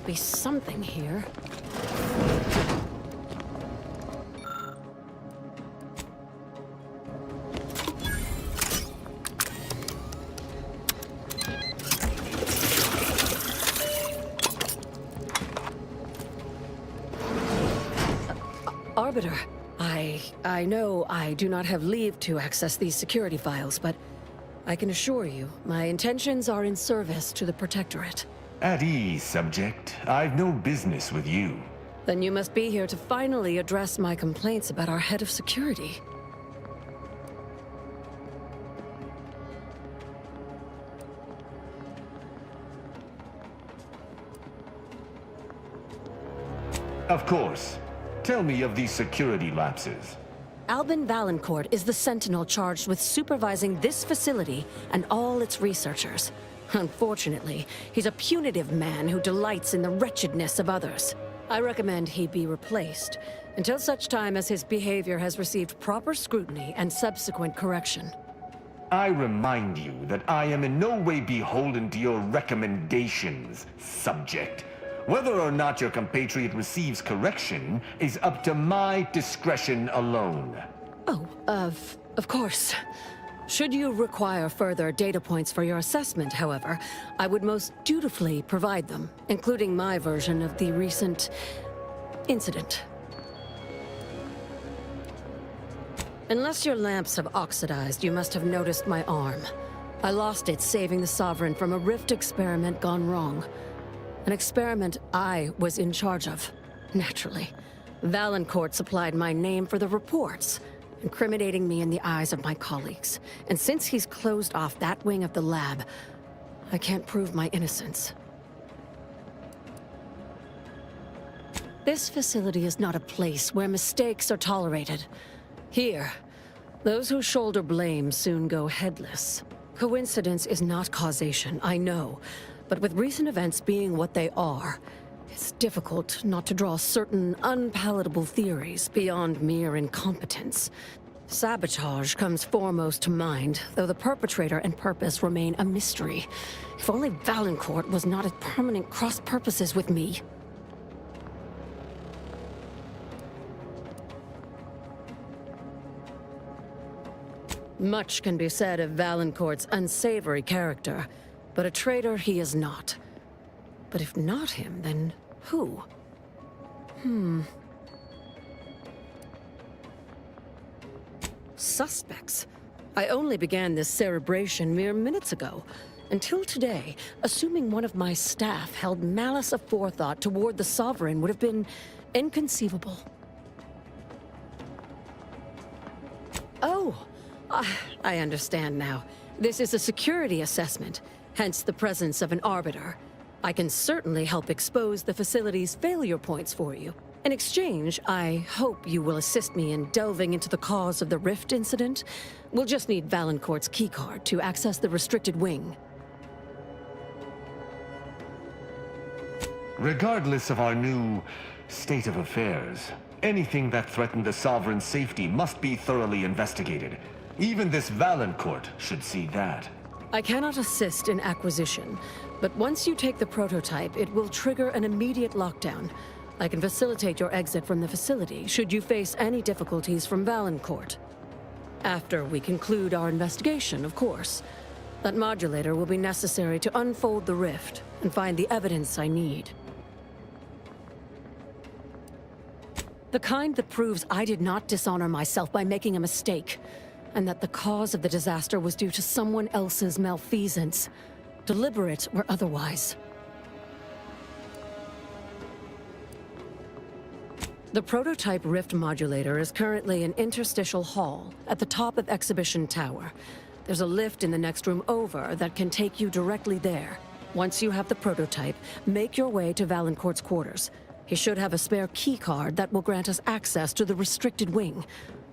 Be something here. Arbiter, I know I do not have leave to access these security files, but I can assure you, my intentions are in service to the Protectorate. At ease, subject. I've no business with you. Then you must be here to finally address my complaints about our head of security. Of course. Tell me of these security lapses. Albin Valancourt is the Sentinel charged with supervising this facility and all its researchers. Unfortunately, he's a punitive man who delights in the wretchedness of others. I recommend he be replaced until such time as his behavior has received proper scrutiny and subsequent correction. I remind you that I am in no way beholden to your recommendations, subject. Whether or not your compatriot receives correction is up to my discretion alone. Oh, of course. Should you require further data points for your assessment, however, I would most dutifully provide them, including my version of the recent incident. Unless your lamps have oxidized, you must have noticed my arm. I lost it saving the Sovereign from a rift experiment gone wrong. An experiment I was in charge of, naturally. Valancourt supplied my name for the reports, incriminating me in the eyes of my colleagues. And since he's closed off that wing of the lab, I can't prove my innocence. This facility is not a place where mistakes are tolerated. Here, those who shoulder blame soon go headless. Coincidence is not causation, I know. But with recent events being what they are, it's difficult not to draw certain unpalatable theories beyond mere incompetence. Sabotage comes foremost to mind, though the perpetrator and purpose remain a mystery. If only Valancourt was not at permanent cross-purposes with me. Much can be said of Valancourt's unsavory character, but a traitor he is not. But if not him, then who? Suspects? I only began this cerebration mere minutes ago. Until today, assuming one of my staff held malice aforethought toward the Sovereign would have been inconceivable. Oh, I understand now. This is a security assessment, hence the presence of an arbiter. I can certainly help expose the facility's failure points for you. In exchange, I hope you will assist me in delving into the cause of the Rift incident. We'll just need Valancourt's keycard to access the restricted wing. Regardless of our new state of affairs, anything that threatened the Sovereign's safety must be thoroughly investigated. Even this Valancourt should see that. I cannot assist in acquisition, but once you take the prototype, it will trigger an immediate lockdown. I can facilitate your exit from the facility should you face any difficulties from Valancourt. After we conclude our investigation, of course. That modulator will be necessary to unfold the rift and find the evidence I need. The kind that proves I did not dishonor myself by making a mistake, and that the cause of the disaster was due to someone else's malfeasance, deliberate or otherwise. The prototype rift modulator is currently in Interstitial Hall at the top of Exhibition Tower. There's a lift in the next room over that can take you directly there. Once you have the prototype, make your way to Valancourt's quarters. He should have a spare key card that will grant us access to the restricted wing.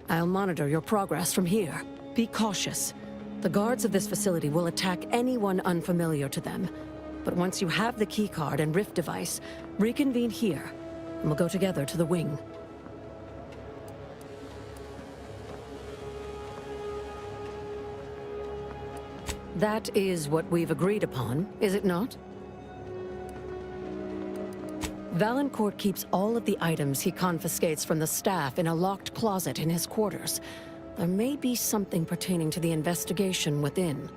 I'll monitor your progress from here. Be cautious. The guards of this facility will attack anyone unfamiliar to them. But once you have the key card and rift device, reconvene here, and we'll go together to the wing. That is what we've agreed upon, is it not? Valancourt keeps all of the items he confiscates from the staff in a locked closet in his quarters. There may be something pertaining to the investigation within.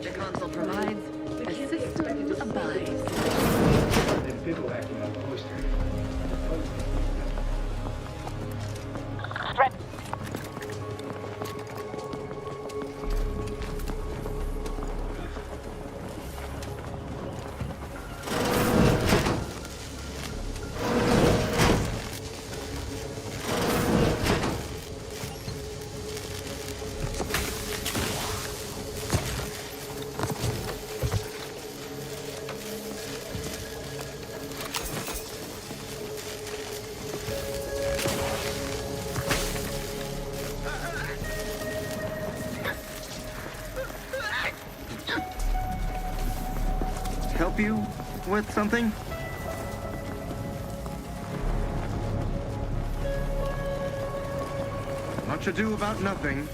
The console provides. The system abides. help you with something? Much ado about nothing.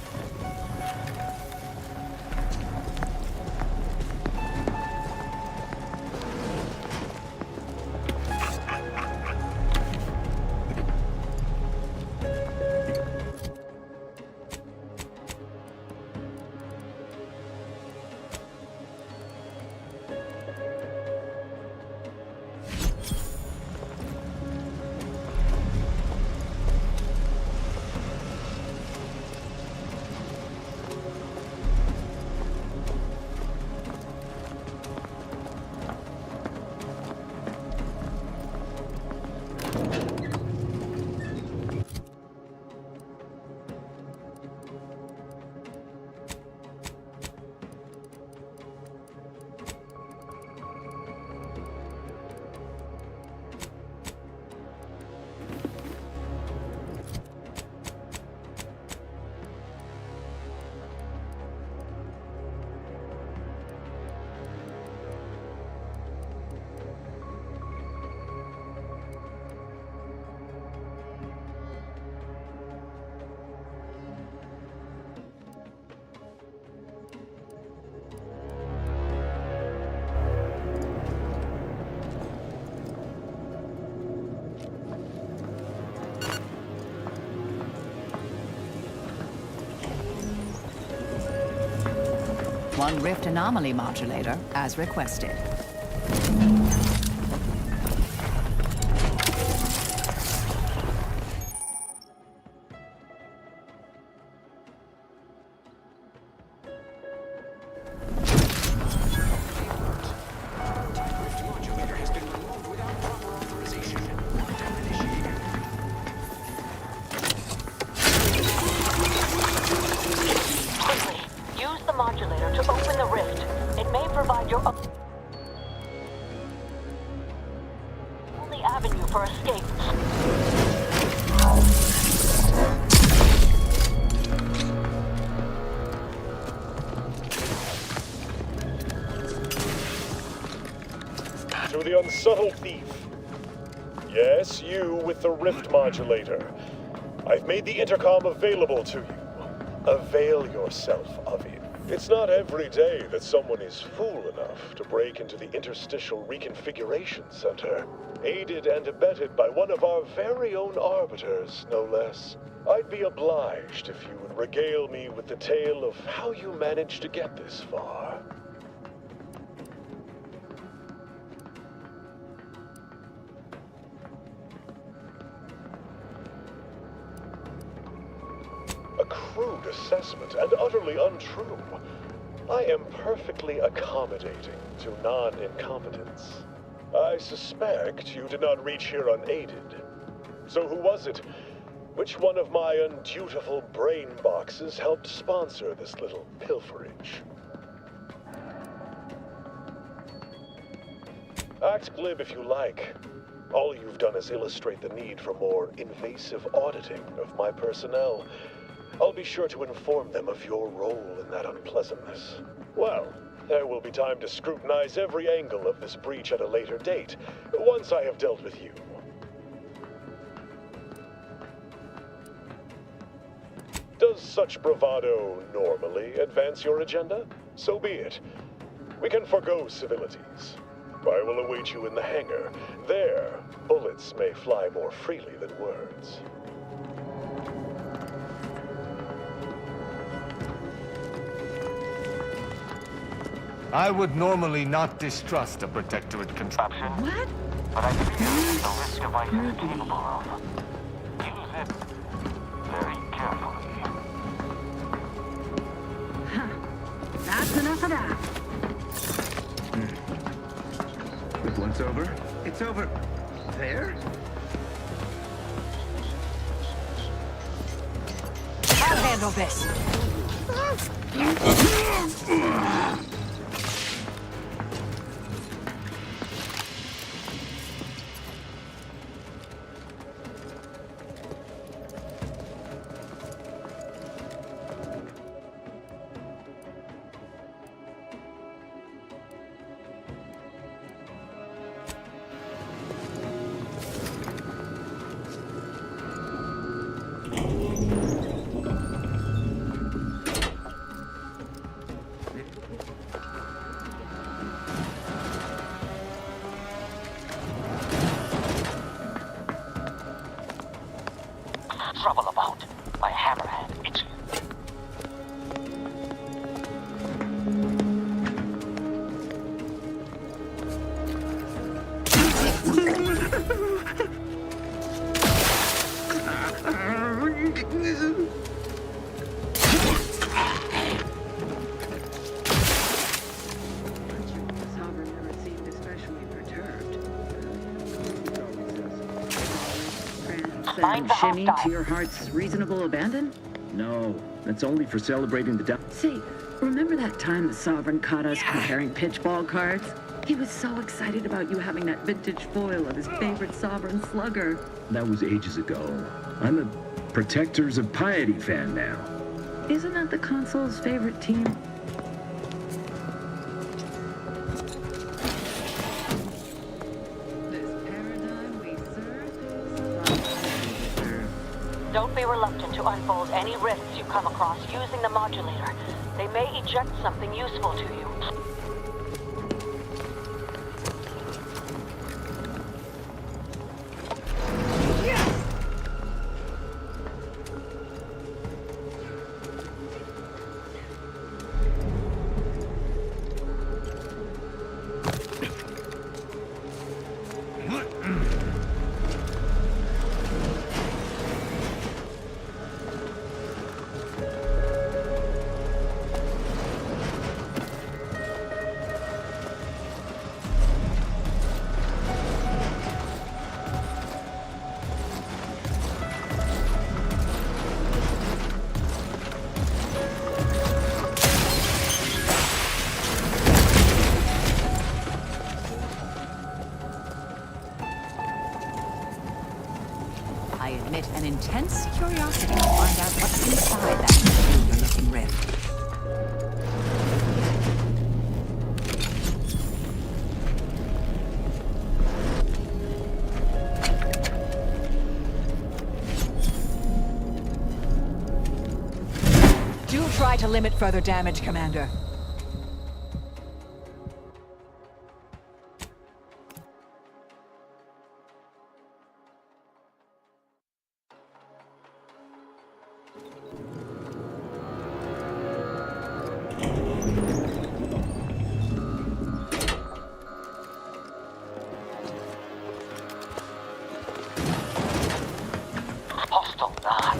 One rift anomaly modulator, as requested. To the unsubtle thief. Yes, you with the rift modulator. I've made the intercom available to you. Avail yourself of it. It's not every day that someone is fool enough to break into the Interstitial Reconfiguration Center, aided and abetted by one of our very own arbiters, no less. I'd be obliged if you would regale me with the tale of how you managed to get this far. A crude assessment and utterly untrue. I am perfectly accommodating to non-incompetence. I suspect you did not reach here unaided. So who was it? Which one of my undutiful brain boxes helped sponsor this little pilferage? Act glib if you like. All you've done is illustrate the need for more invasive auditing of my personnel. I'll be sure to inform them of your role in that unpleasantness. Well, there will be time to scrutinize every angle of this breach at a later date, once I have dealt with you. Does such bravado normally advance your agenda? So be it. We can forgo civilities. I will await you in the hangar. There, bullets may fly more freely than words. I would normally not distrust a Protectorate contraption. What? But I fear the risk device is capable of. Use it very carefully. That's enough of that. This one's over. It's over. There? I'll handle this. Time and for shimmy hostile. to your heart's reasonable abandon? No, that's only for celebrating the death. Say, remember that time the Sovereign caught us comparing pitchball cards? He was so excited about you having that vintage foil of his favorite Sovereign slugger. That was ages ago. I'm a Protectors of Piety fan now. Isn't that the console's favorite team? Don't be reluctant to unfold any risks you come across using the modulator. They may eject something useful to you. I admit an intense curiosity to find out what's inside that peculiar-looking rift. Do try to limit further damage, Commander. Hostile guard.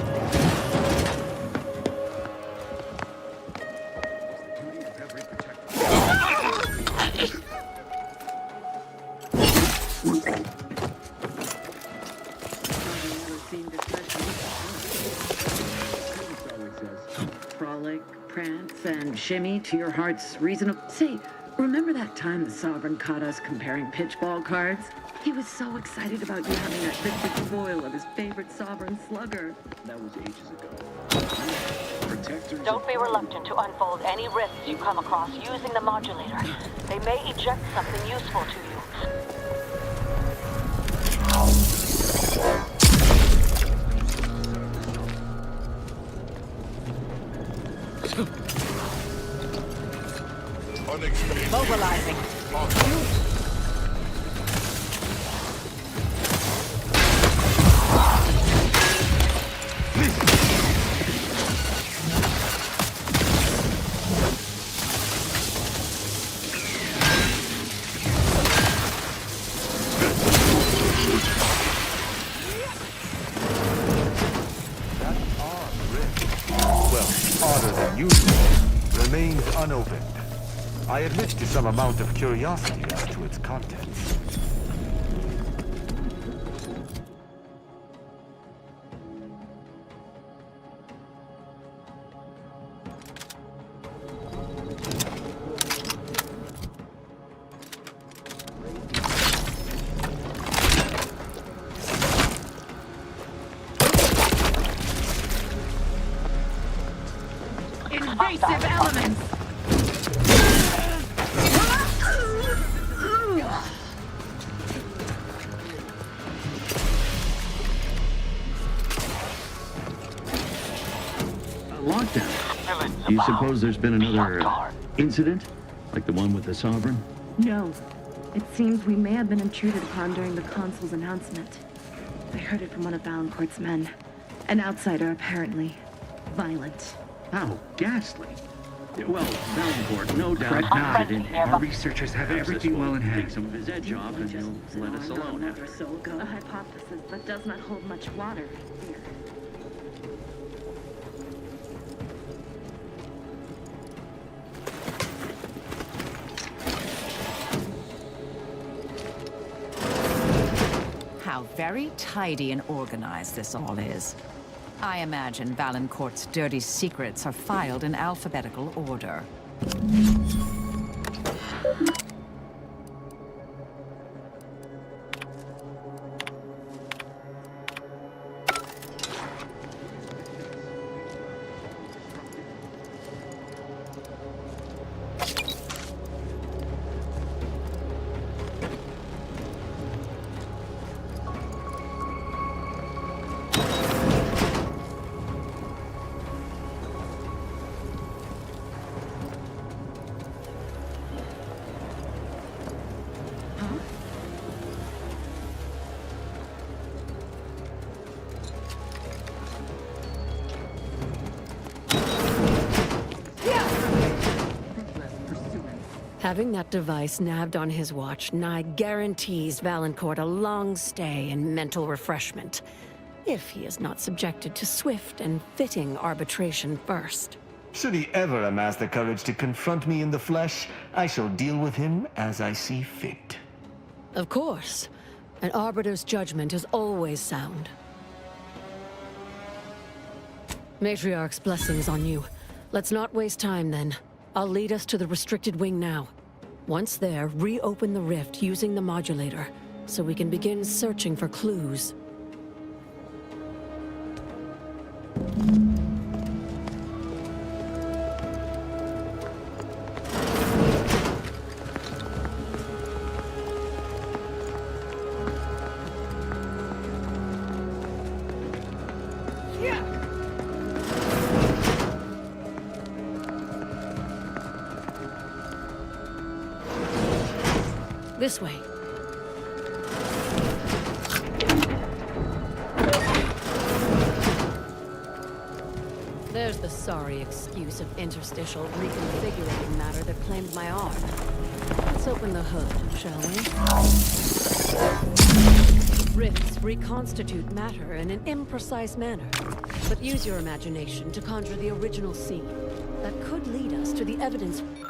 Frolic, prance, and shimmy to your heart's reasonable... Say, remember that time the Sovereign caught us comparing pitchball cards? He was so excited about you having that vintage foil of his favorite Sovereign slugger. That was ages ago. Protectors. Don't be reluctant to unfold any risks you come across using the modulator. They may eject something useful to you. Mobilizing. Odder than usual, remains unopened. I admit to some amount of curiosity as to its contents. Invasive elements! Lockdown. Do you suppose there's been another incident? Like the one with the Sovereign? No. It seems we may have been intruded upon during the Consul's announcement. I heard it from one of Valancourt's men. An outsider, apparently. Violent. How ghastly. Well, Valancourt, no doubt about it. Our researchers have everything well in hand. Some of his edge off, and he'll let us alone after. A hypothesis that does not hold much water here. How how very tidy and organized this all is. I imagine Valancourt's dirty secrets are filed in alphabetical order. Having that device nabbed on his watch nigh guarantees Valancourt a long stay and mental refreshment, if he is not subjected to swift and fitting arbitration first. Should he ever amass the courage to confront me in the flesh, I shall deal with him as I see fit. Of course. An arbiter's judgment is always sound. Matriarch's blessings on you. Let's not waste time then. I'll lead us to the restricted wing now. Once there, reopen the rift using the modulator, so we can begin searching for clues. This way. There's the sorry excuse of interstitial reconfigurating matter that claimed my arm. Let's open the hood, shall we? Rifts reconstitute matter in an imprecise manner, but use your imagination to conjure the original seed that could lead us to the evidence we need.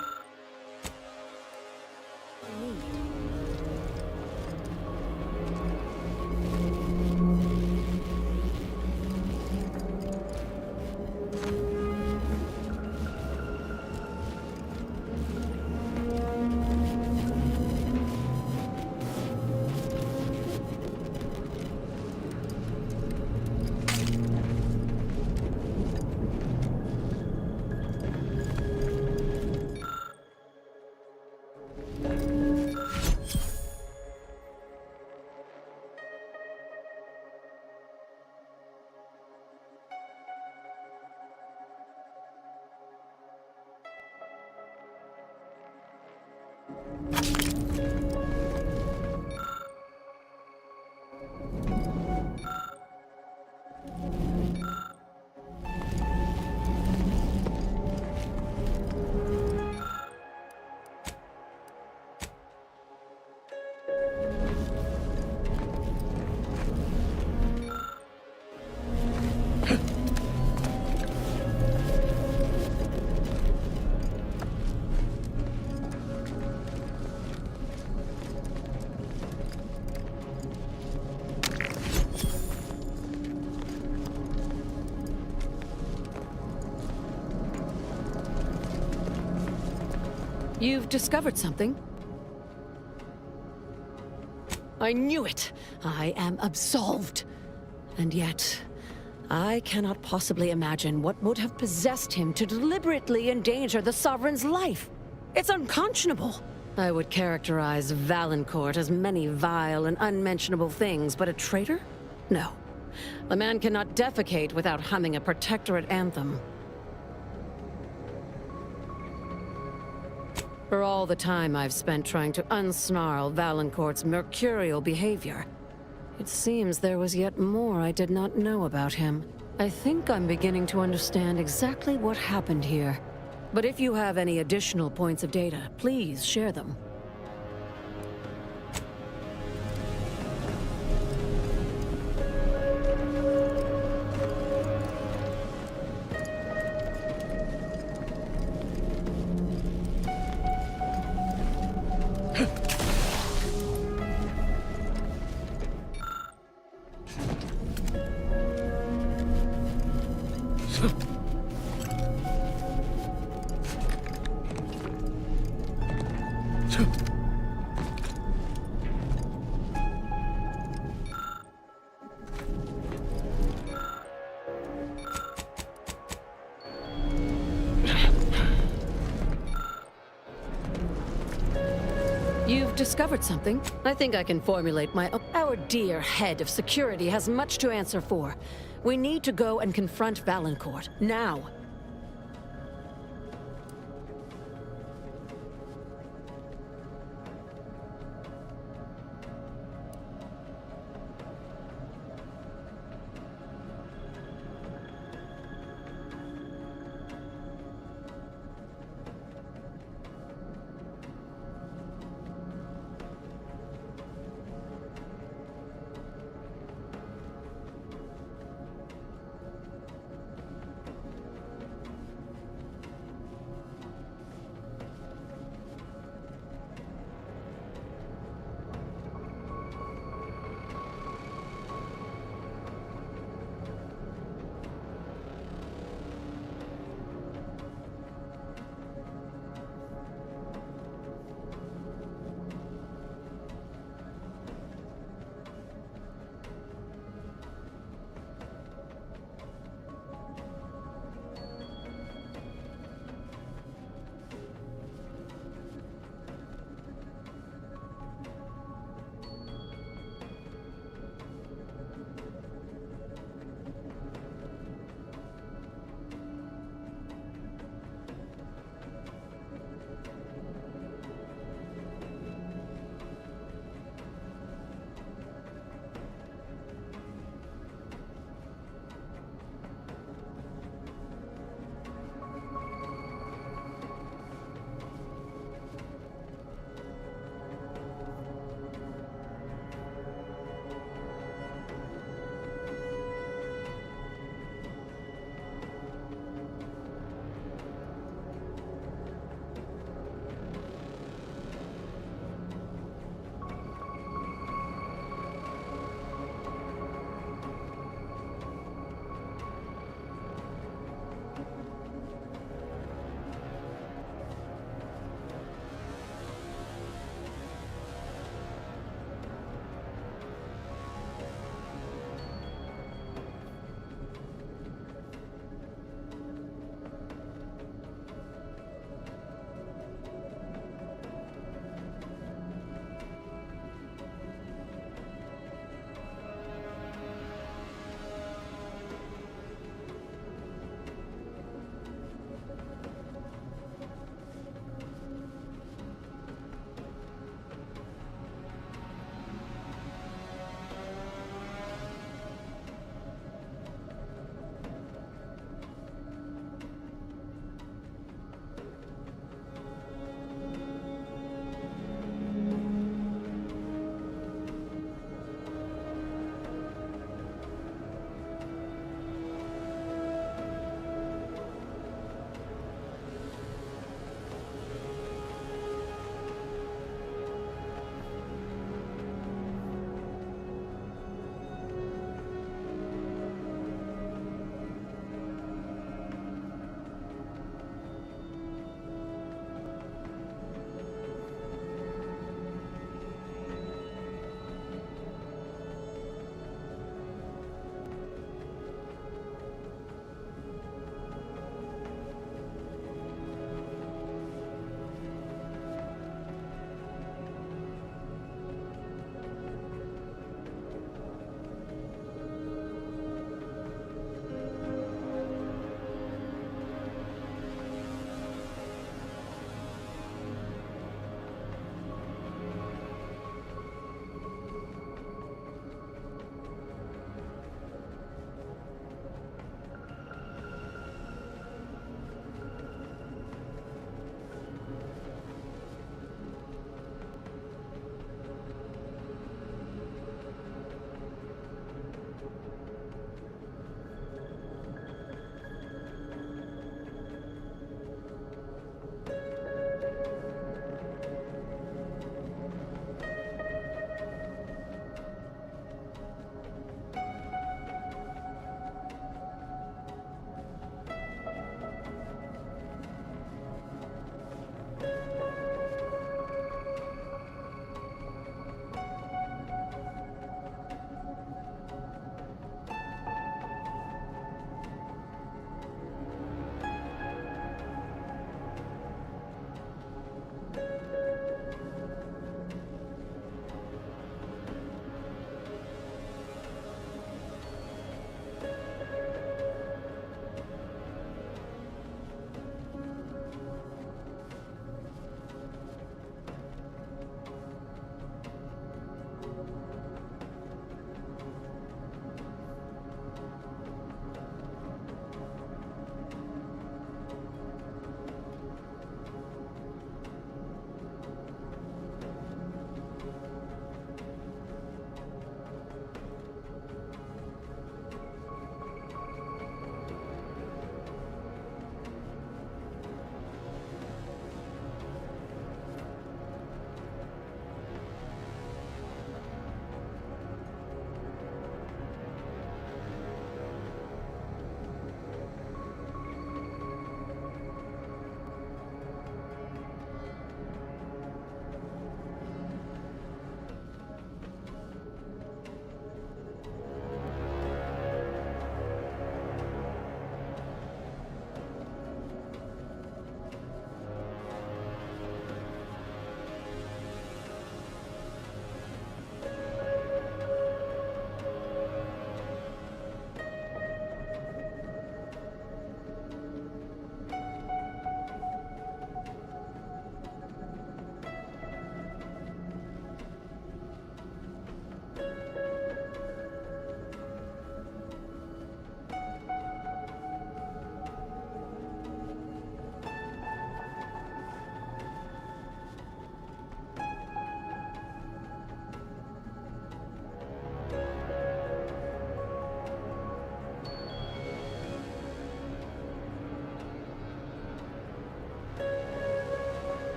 You've discovered something? I knew it! I am absolved! And yet, I cannot possibly imagine what would have possessed him to deliberately endanger the Sovereign's life. It's unconscionable. I would characterize Valancourt as many vile and unmentionable things, but a traitor? No. A man cannot defecate without humming a Protectorate anthem. For all the time I've spent trying to unsnarl Valancourt's mercurial behavior, it seems there was yet more I did not know about him. I think I'm beginning to understand exactly what happened here. But if you have any additional points of data, please share them. You've discovered something. I think I can formulate my... Our dear head of security has much to answer for. We need to go and confront Valancourt, now.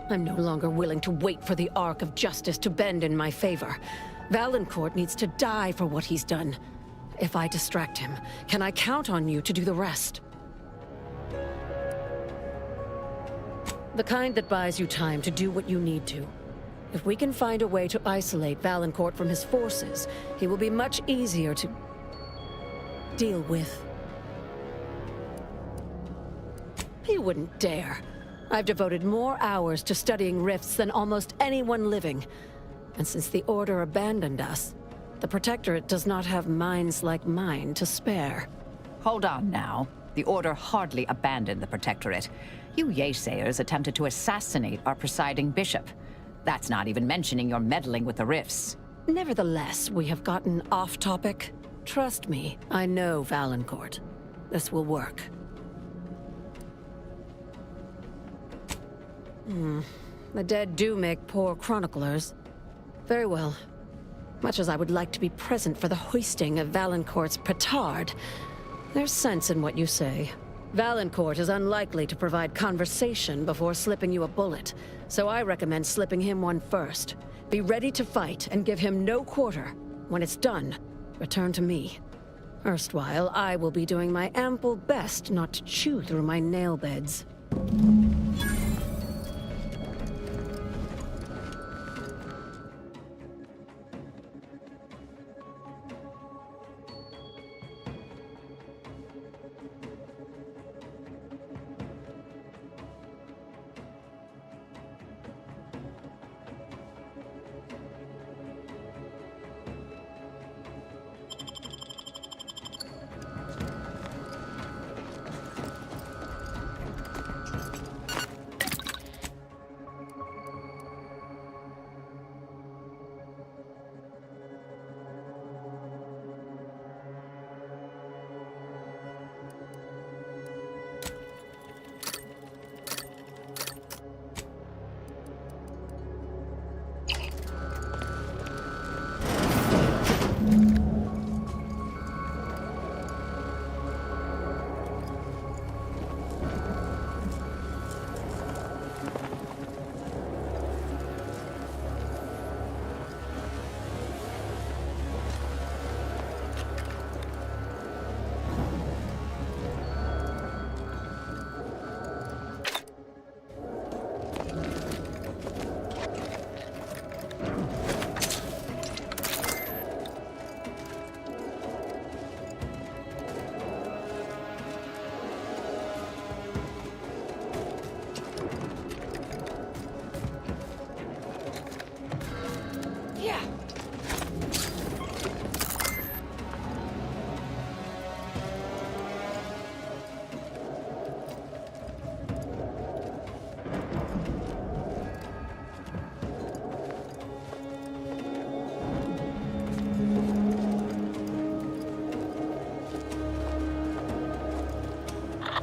I'm no longer willing to wait for the arc of justice to bend in my favor. Valancourt needs to die for what he's done. If I distract him, can I count on you to do the rest? The kind that buys you time to do what you need to. If we can find a way to isolate Valancourt from his forces, he will be much easier to deal with. He wouldn't dare. I've devoted more hours to studying rifts than almost anyone living. And since the Order abandoned us, the Protectorate does not have minds like mine to spare. Hold on now. The Order hardly abandoned the Protectorate. You Yaysayers attempted to assassinate our presiding bishop. That's not even mentioning your meddling with the rifts. Nevertheless, we have gotten off topic. Trust me, I know Valancourt. This will work. The dead do make poor chroniclers. Very well. Much as I would like to be present for the hoisting of Valancourt's petard, there's sense in what you say. Valancourt is unlikely to provide conversation before slipping you a bullet, so I recommend slipping him one first. Be ready to fight and give him no quarter. When it's done, return to me. Erstwhile, I will be doing my ample best not to chew through my nail beds.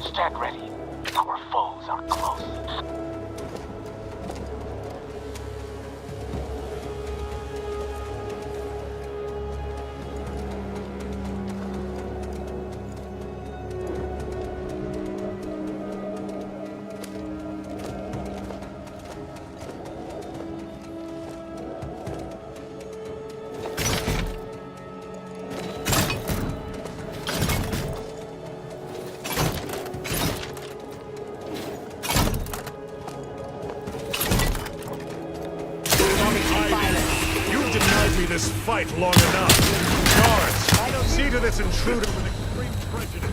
Stand ready. Our foes are close. This fight long enough. Guards, see to this intruder with extreme prejudice.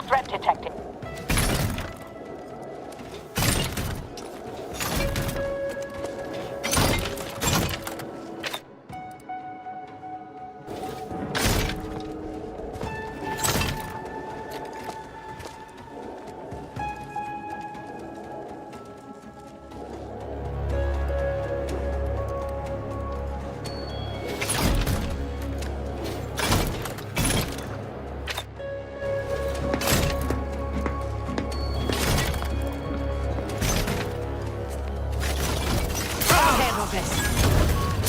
Threat detected.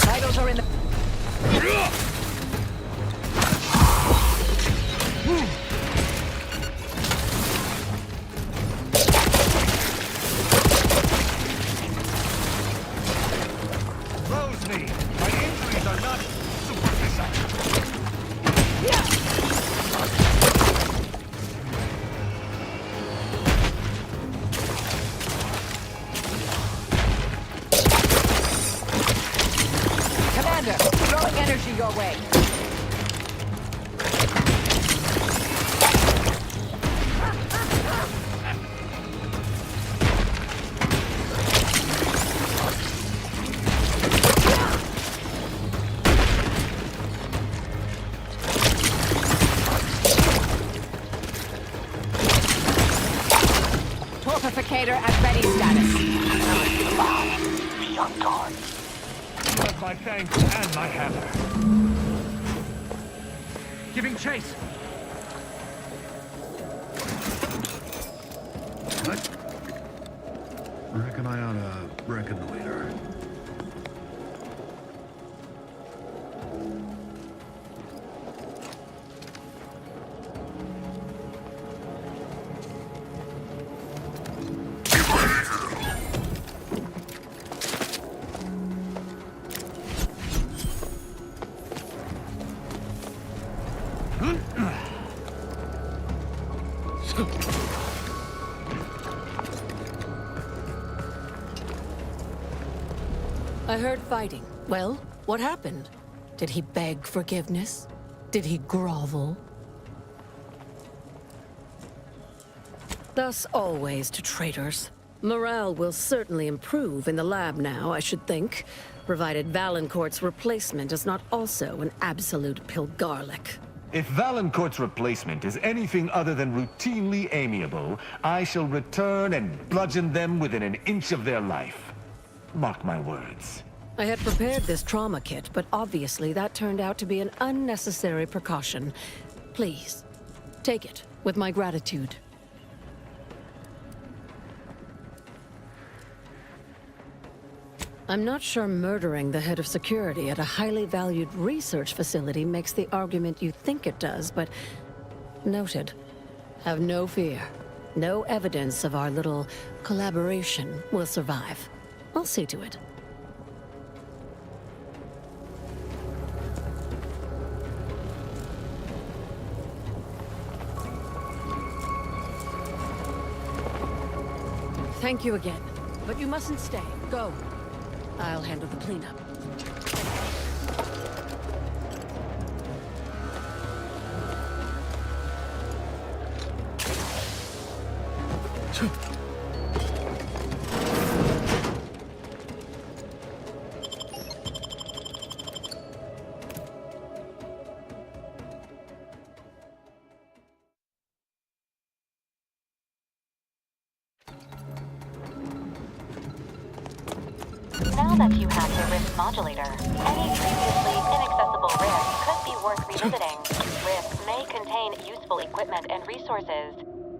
Vitals are in the... Rosie, my injuries are not superficial. Commander, throwing energy your way. Torpificator at ready status. Be on guard. With my thanks and my hammer. Giving chase. What? I reckon I ought to reconnoiter. I heard fighting. Well, what happened? Did he beg forgiveness? Did he grovel? Thus always to traitors. Morale will certainly improve in the lab now, I should think, provided Valancourt's replacement is not also an absolute pilgarlic. If Valancourt's replacement is anything other than routinely amiable, I shall return and bludgeon them within an inch of their life. Mark my words. I had prepared this trauma kit, but obviously that turned out to be an unnecessary precaution. Please, take it with my gratitude. I'm not sure murdering the head of security at a highly valued research facility makes the argument you think it does, but noted. Have no fear. No evidence of our little collaboration will survive. I'll see to it. Thank you again, but you mustn't stay. Go. I'll handle the cleanup. Now that you have the rift modulator, any previously inaccessible rift could be worth revisiting. Rifts may contain useful equipment and resources.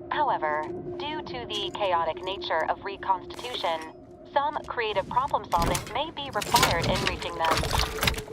However, due to the chaotic nature of reconstitution, some creative problem solving may be required in reaching them.